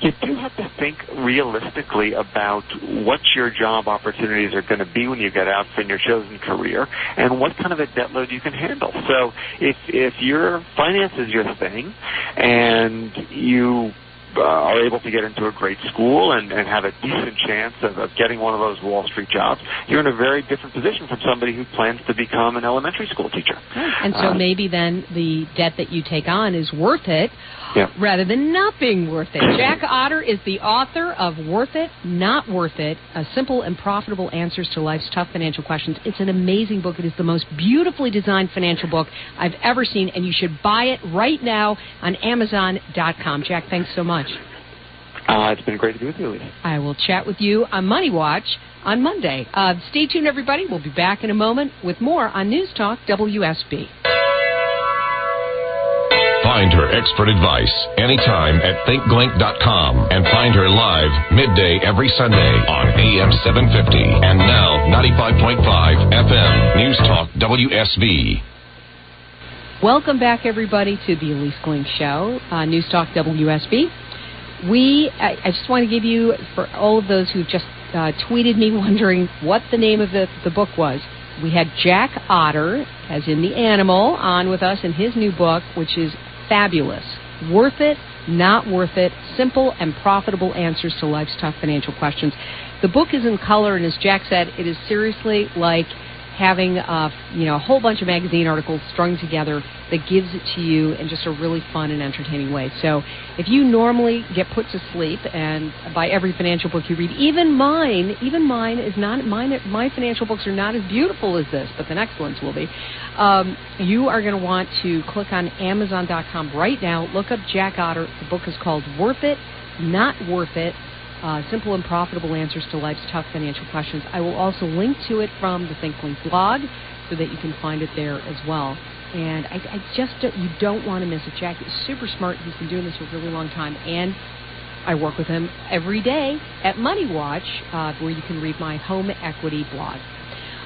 you do have to think realistically about what your job opportunities are going to be when you get out from your chosen career, and what kind of a debt load you can handle. So, if your finance is your thing, and you are able to get into a great school and have a decent chance of getting one of those Wall Street jobs, you're in a very different position from somebody who plans to become an elementary school teacher. And so maybe then the debt that you take on is worth it rather than not being worth it. Jack Otter is the author of Worth It, Not Worth It, Simple and Profitable Answers to Life's Tough Financial Questions. It's an amazing book. It is the most beautifully designed financial book I've ever seen, and you should buy it right now on Amazon.com. Jack, thanks so much. It's been great to be with you, Ilyce. I will chat with you on Money Watch on Monday. Stay tuned, everybody. We'll be back in a moment with more on News Talk WSB. Find her expert advice anytime at thinkglink.com and find her live midday every Sunday on AM 750 and now 95.5 FM News Talk WSB. Welcome back, everybody, to the Ilyce Glink Show, News Talk WSB. I just want to give you, for all of those who just tweeted me wondering what the name of the book was, we had Jack Otter, as in the animal, on with us in his new book, which is fabulous. Worth it, not worth it, simple and profitable answers to life's tough financial questions. The book is in color, and as Jack said, it is seriously like having a whole bunch of magazine articles strung together that gives it to you in just a really fun and entertaining way. So if you normally get put to sleep and by every financial book you read, even mine is not my financial books are not as beautiful as this, but the next ones will be. You are going to want to click on Amazon.com right now. Look up Jack Otter. The book is called Worth It, Not Worth It. Simple and profitable answers to life's tough financial questions. I will also link to it from the Think Glink blog so that you can find it there as well. And you don't want to miss it. Jack is super smart. He's been doing this for a really long time. And I work with him every day at Money Watch, where you can read my home equity blog.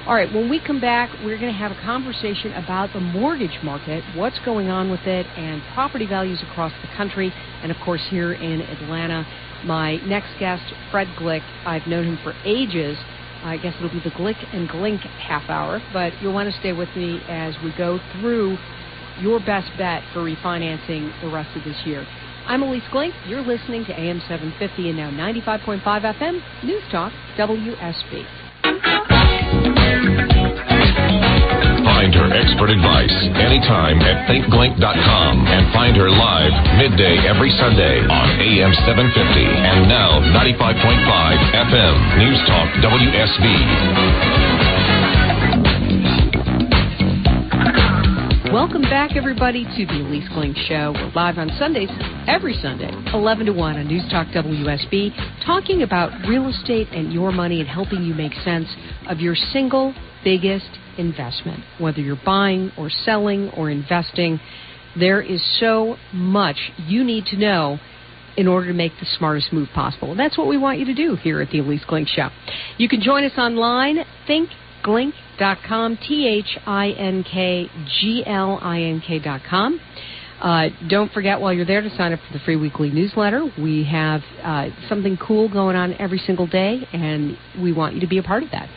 All right, when we come back, we're going to have a conversation about the mortgage market, what's going on with it, and property values across the country, and, of course, here in Atlanta. My next guest, Fred Glick, I've known him for ages. I guess it'll be the Glick and Glink half hour, but you'll want to stay with me as we go through your best bet for refinancing the rest of this year. I'm Ilyce Glink. You're listening to AM 750 and now 95.5 FM, News Talk, WSB. Find her expert advice anytime at thinkglink.com and find her live midday every Sunday on AM 750 and now 95.5 FM News Talk WSB. Welcome back, everybody, to the Ilyce Glink Show. We're live on Sundays, every Sunday, 11 to 1 on News Talk WSB, talking about real estate and your money and helping you make sense of your single biggest investment. Whether you're buying or selling or investing, there is so much you need to know in order to make the smartest move possible. And that's what we want you to do here at the Ilyce Glink Show. You can join us online, thinkglink.com, thinkglink.com. Don't forget, while you're there, to sign up for the free weekly newsletter. We have something cool going on every single day, and we want you to be a part of that.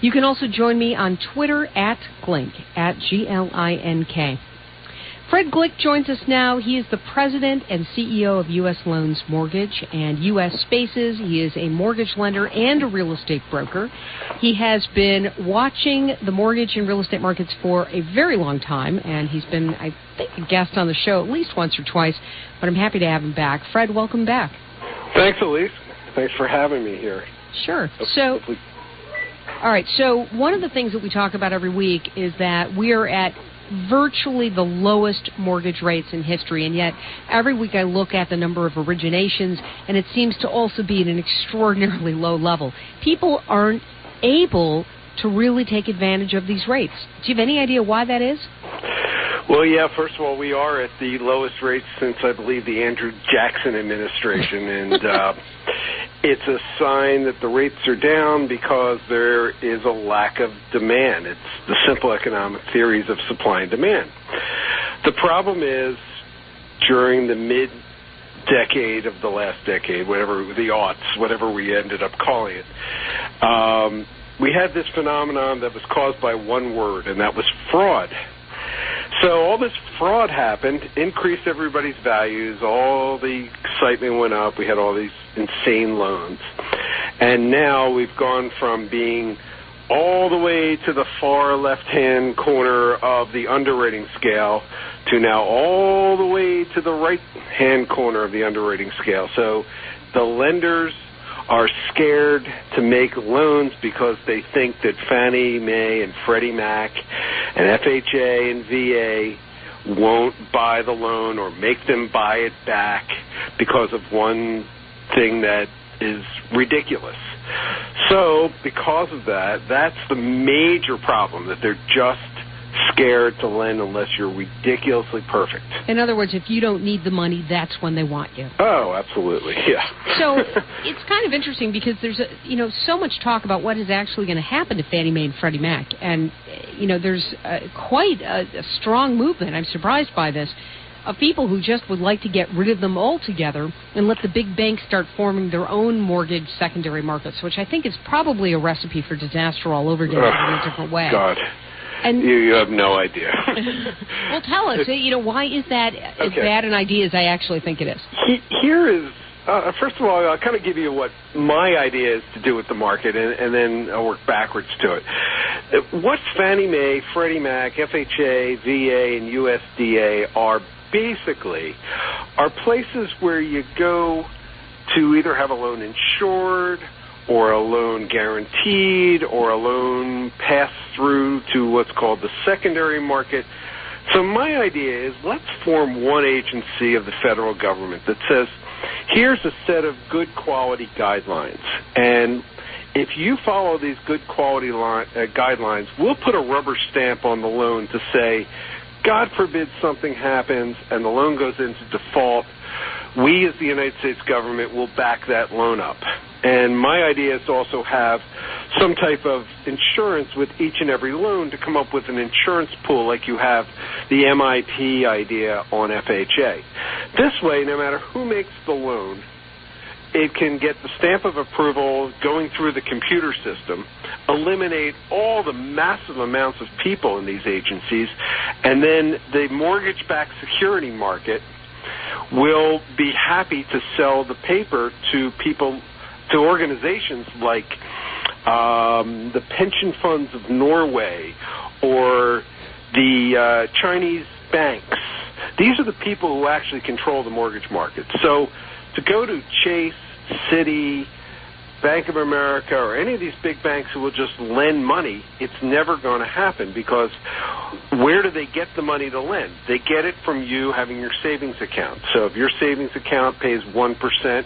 You can also join me on Twitter at Glink, at Glink. Fred Glick joins us now. He is the president and CEO of U.S. Loans Mortgage and U.S. Spaces. He is a mortgage lender and a real estate broker. He has been watching the mortgage and real estate markets for a very long time, and he's been, I think, a guest on the show at least once or twice, but I'm happy to have him back. Fred, welcome back. Thanks, Ilyce. Thanks for having me here. Sure. All right, so one of the things that we talk about every week is that we are at virtually the lowest mortgage rates in history, and yet every week I look at the number of originations, and it seems to also be at an extraordinarily low level. People aren't able to really take advantage of these rates. Do you have any idea why that is? Well, yeah, first of all, we are at the lowest rates since, I believe, the Andrew Jackson administration, and it's a sign that the rates are down because there is a lack of demand. It's the simple economic theories of supply and demand. The problem is, during the mid-decade of the last decade, whatever the aughts, whatever we ended up calling it, we had this phenomenon that was caused by one word, and that was fraud. So all this fraud happened, increased everybody's values, all the excitement went up, we had all these insane loans. And now we've gone from being all the way to the far left-hand corner of the underwriting scale to now all the way to the right-hand corner of the underwriting scale. So the lenders are scared to make loans because they think that Fannie Mae and Freddie Mac and FHA and VA won't buy the loan or make them buy it back because of one thing that is ridiculous. So because of that, that's the major problem, that they're just scared to lend unless you're ridiculously perfect. In other words, if you don't need the money, that's when they want you. Oh, absolutely, yeah. So it's kind of interesting because there's so much talk about what is actually going to happen to Fannie Mae and Freddie Mac, and there's quite a strong movement. I'm surprised by this, of people who just would like to get rid of them altogether and let the big banks start forming their own mortgage secondary markets, which I think is probably a recipe for disaster all over again in a different way. God. And you have no idea. Well, tell us, why is that as bad an idea as I actually think it is? Here is, first of all, I'll kind of give you what my idea is to do with the market, and then I'll work backwards to it. What Fannie Mae, Freddie Mac, FHA, VA, and USDA are places where you go to either have a loan insured or a loan guaranteed or a loan passed through to what's called the secondary market. So my idea is let's form one agency of the federal government that says, here's a set of good quality guidelines, and if you follow these good quality guidelines, we'll put a rubber stamp on the loan to say, God forbid something happens and the loan goes into default, we as the United States government will back that loan up. And my idea is to also have some type of insurance with each and every loan to come up with an insurance pool like you have the MIP idea on FHA. This way, no matter who makes the loan, it can get the stamp of approval going through the computer system, eliminate all the massive amounts of people in these agencies, and then the mortgage-backed security market will be happy to sell the paper to people, to organizations like the pension funds of Norway or the Chinese banks. These are the people who actually control the mortgage market. So to go to Chase, Citi, Bank of America, or any of these big banks who will just lend money, it's never going to happen, because where do they get the money to lend? They get it from you having your savings account. So if your savings account pays 1%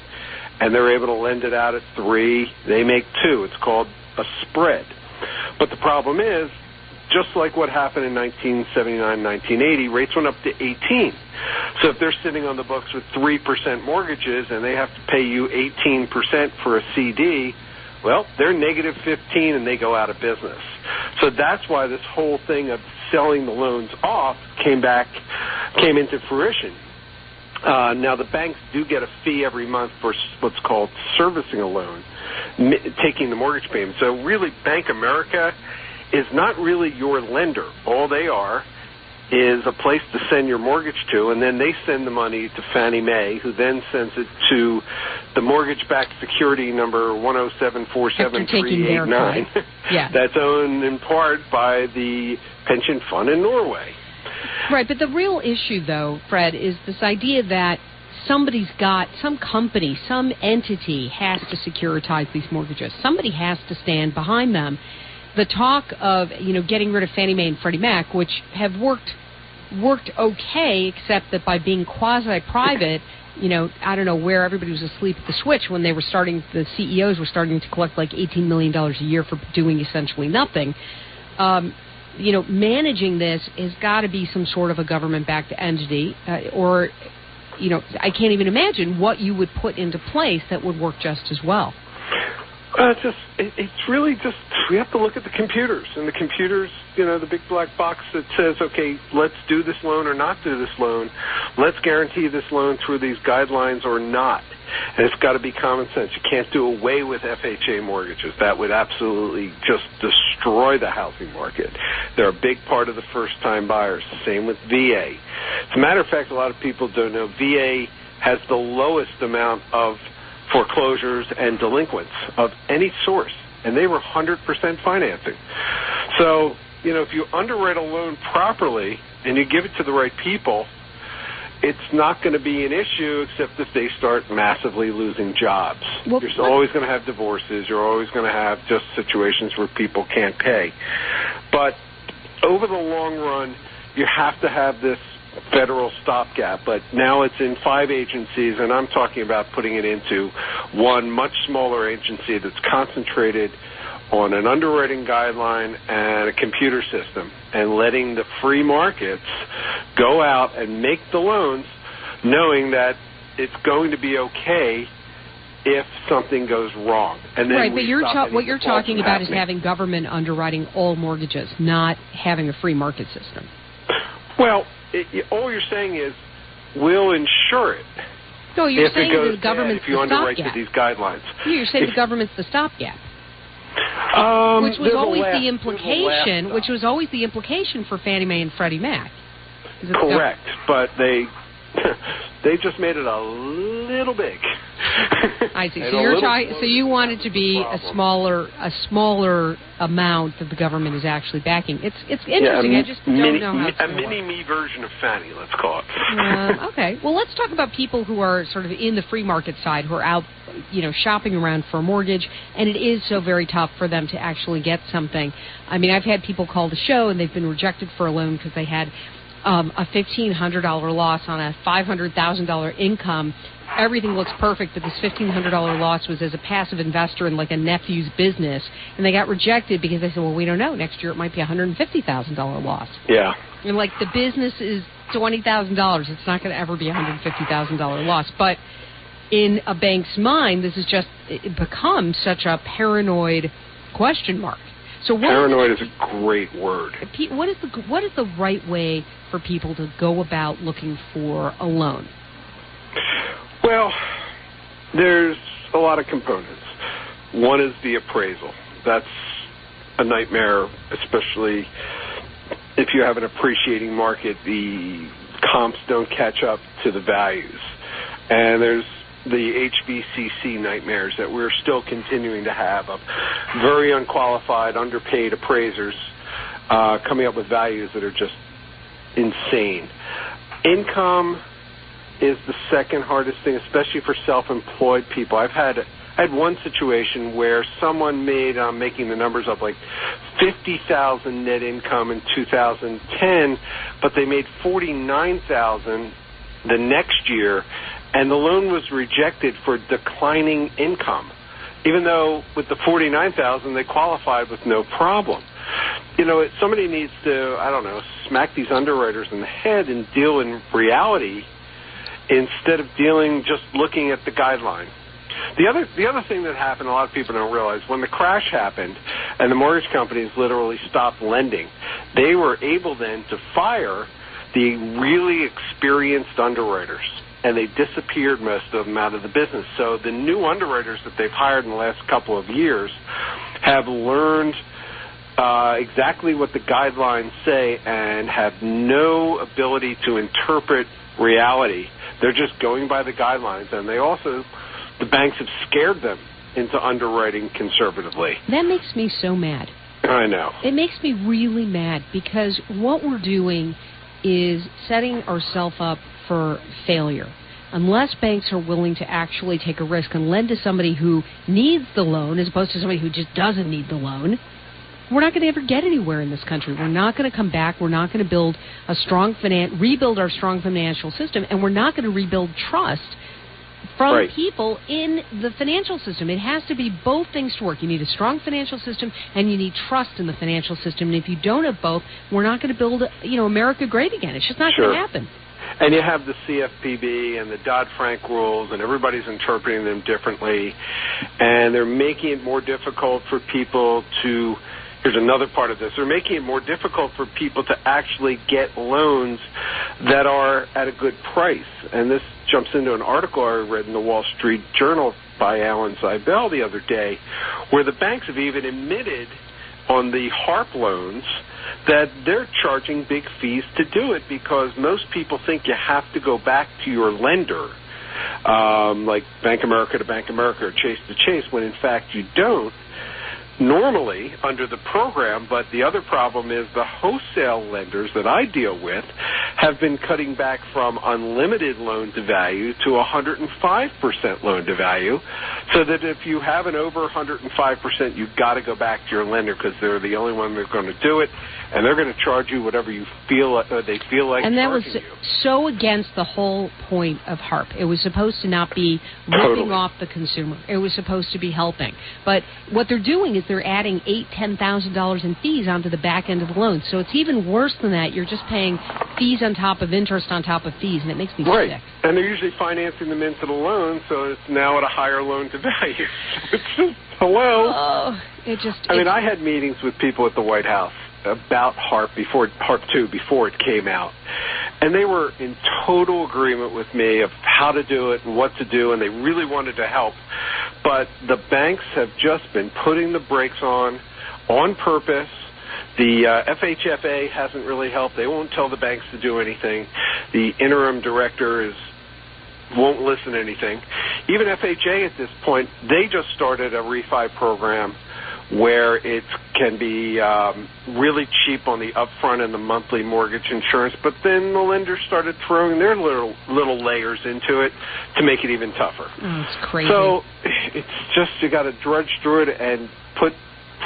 and they're able to lend it out at 3%, they make 2%. It's called a spread. But the problem is, just like what happened in 1979, 1980, rates went up to 18%. So if they're sitting on the books with 3% mortgages and they have to pay you 18% for a CD, well, they're negative 15% and they go out of business. So that's why this whole thing of selling the loans off came into fruition. Now, the banks do get a fee every month for what's called servicing a loan, taking the mortgage payment. So really, Bank America is not really your lender. All they are is a place to send your mortgage to, and then they send the money to Fannie Mae, who then sends it to the mortgage-backed security number 1074739. Yeah. That's owned in part by the pension fund in Norway. Right, but the real issue, though, Fred, is this idea that somebody's got, some company, some entity has to securitize these mortgages. Somebody has to stand behind them. The talk of, getting rid of Fannie Mae and Freddie Mac, which have worked okay, except that by being quasi-private, I don't know where everybody was asleep at the switch when the CEOs were starting to collect like $18 million a year for doing essentially nothing. Managing this has got to be some sort of a government-backed entity, or I can't even imagine what you would put into place that would work just as well. It's really just, we have to look at the computers. And the computers, the big black box that says, okay, let's do this loan or not do this loan. Let's guarantee this loan through these guidelines or not. And it's got to be common sense. You can't do away with FHA mortgages. That would absolutely just destroy the housing market. They're a big part of the first-time buyers. Same with VA. As a matter of fact, a lot of people don't know VA has the lowest amount of foreclosures and delinquents of any source, and they were 100% financing. So, if you underwrite a loan properly and you give it to the right people, it's not going to be an issue except if they start massively losing jobs. Well, you're always going to have divorces. You're always going to have just situations where people can't pay. But over the long run, you have to have this federal stopgap, but now it's in 5 agencies, and I'm talking about putting it into one much smaller agency that's concentrated on an underwriting guideline and a computer system and letting the free markets go out and make the loans, knowing that it's going to be okay if something goes wrong. And then right, but what you're talking about is having government underwriting all mortgages, not having a free market system. Well, all you're saying is we'll insure it. No, you're saying the government's if you underwrite to these guidelines. You're saying the government's the stopgap. Which was always the implication. Which was always the implication for Fannie Mae and Freddie Mac. Correct, but they just made it a little big. I see. So you want it to be a smaller amount that the government is actually backing. It's interesting. I just don't know how it's going to work. A mini-me version of Fannie, let's call it. Okay. Well, let's talk about people who are sort of in the free market side, who are out, shopping around for a mortgage, and it is so very tough for them to actually get something. I mean, I've had people call the show and they've been rejected for a loan because they had a $1,500 loss on a $500,000 income. Everything looks perfect, but this $1,500 loss was as a passive investor in like a nephew's business, and they got rejected because they said, well, we don't know. Next year it might be a $150,000 loss. Yeah. And like the business is $20,000. It's not going to ever be a $150,000 loss. But in a bank's mind, this is just, it becomes such a paranoid question mark. So paranoid is a great word. What is the right way for people to go about looking for a loan? Well, there's a lot of components. One is the appraisal. That's a nightmare, especially if you have an appreciating market. The comps don't catch up to the values. And there's the HBCC nightmares that we're still continuing to have of very unqualified, underpaid appraisers coming up with values that are just insane. Income is the second hardest thing, especially for self-employed people. I had one situation where someone made, I'm making the numbers up, like $50,000 net income in 2010, but they made $49,000 the next year, and the loan was rejected for declining income, even though with the $49,000 they qualified with no problem. Somebody needs to, smack these underwriters in the head and deal in reality instead of just looking at the guideline. The other thing that happened, a lot of people don't realize, when the crash happened and the mortgage companies literally stopped lending, they were able then to fire the really experienced underwriters, and they disappeared, most of them, out of the business. So the new underwriters that they've hired in the last couple of years have learned exactly what the guidelines say and have no ability to interpret reality. They're just going by the guidelines, and the banks have scared them into underwriting conservatively. That makes me so mad. I know. It makes me really mad because what we're doing is setting ourselves up for failure. Unless banks are willing to actually take a risk and lend to somebody who needs the loan as opposed to somebody who just doesn't need the loan, we're not going to ever get anywhere in this country. We're not going to come back. We're not going to build rebuild our strong financial system, and we're not going to rebuild trust from people in the financial system. It has to be both things to work. You need a strong financial system, and you need trust in the financial system. And if you don't have both, we're not going to build, America great again. It's just not going to happen. And you have the CFPB and the Dodd-Frank rules, and everybody's interpreting them differently, and they're making it more difficult for people to. Here's another part of this. They're making it more difficult for people to actually get loans that are at a good price. And this jumps into an article I read in the Wall Street Journal by Alan Seibel the other day, where the banks have even admitted on the HARP loans that they're charging big fees to do it because most people think you have to go back to your lender, like Bank America to Bank America or Chase to Chase, when in fact you don't. Normally under the program, but the other problem is the wholesale lenders that I deal with have been cutting back from unlimited loan to value to 105% loan to value, so that if you have an over 105%, you've got to go back to your lender because they're the only one that's going to do it, and they're going to charge you whatever you feel they feel like. And that was you. So against the whole point of HARP. It was supposed to not be ripping off the consumer. It was supposed to be helping. But what they're doing is they're adding $8,000-$10,000 in fees onto the back end of the loan. So it's even worse than that. You're just paying fees on top of interest on top of fees, and it makes me sick. And they're usually financing them into the loan, so it's now at a higher loan to value. It's just, hello. Oh, I had meetings with people at the White House about HARP 2 before it came out. And they were in total agreement with me of how to do it and what to do, and they really wanted to help. But the banks have just been putting the brakes on purpose. The FHFA hasn't really helped. They won't tell the banks to do anything. The interim director won't listen to anything. Even FHA at this point, they just started a refi program where it can be really cheap on the upfront and the monthly mortgage insurance, but then the lenders started throwing their little layers into it to make it even tougher. Oh, it's crazy. So it's just, you got to drudge through it and put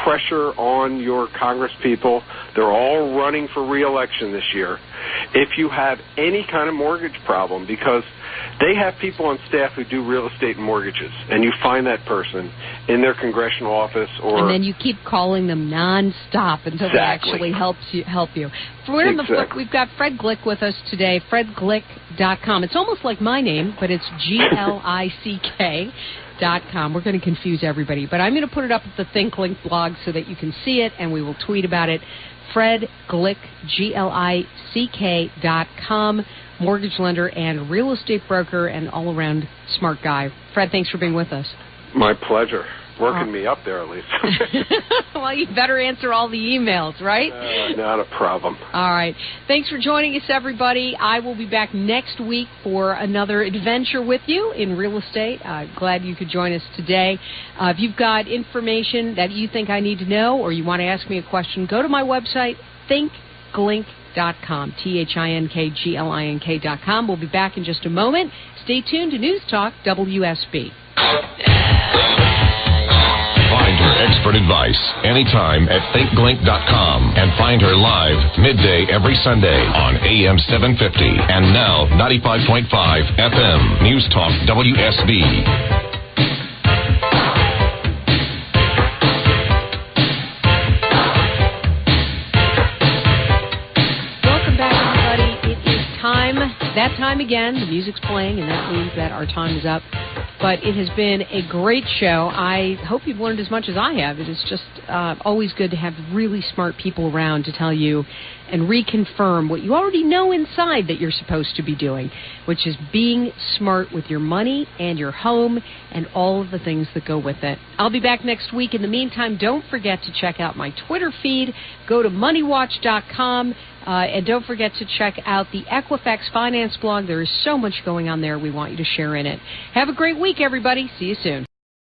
pressure on your Congress people. They're all running for re-election this year. If you have any kind of mortgage problem, because they have people on staff who do real estate and mortgages, and you find that person in their congressional office, and then you keep calling them nonstop until they actually help you. We're on the flip. We've got Fred Glick with us today. FredGlick.com. It's almost like my name, but it's GLICK.com. We're going to confuse everybody, but I'm going to put it up at the Think Link blog so that you can see it, and we will tweet about it. Fred Glick, GLICK.com, mortgage lender and real estate broker and all-around smart guy. Fred, thanks for being with us. My pleasure. Working me up there, at least. Well, you better answer all the emails, right? Not a problem. All right. Thanks for joining us, everybody. I will be back next week for another adventure with you in real estate. Glad you could join us today. If you've got information that you think I need to know or you want to ask me a question, go to my website, thinkglink.com, ThinkGlink.com. We'll be back in just a moment. Stay tuned to News Talk WSB. Find her expert advice anytime at thinkglink.com and find her live midday every Sunday on AM 750 and now 95.5 FM News Talk WSB. That time again, the music's playing, and that means that our time is up. But it has been a great show. I hope you've learned as much as I have. It is just always good to have really smart people around to tell you and reconfirm what you already know inside that you're supposed to be doing, which is being smart with your money and your home and all of the things that go with it. I'll be back next week. In the meantime, don't forget to check out my Twitter feed. Go to moneywatch.com. And don't forget to check out the Equifax Finance blog. There is so much going on there we want you to share in it. Have a great week, everybody. See you soon.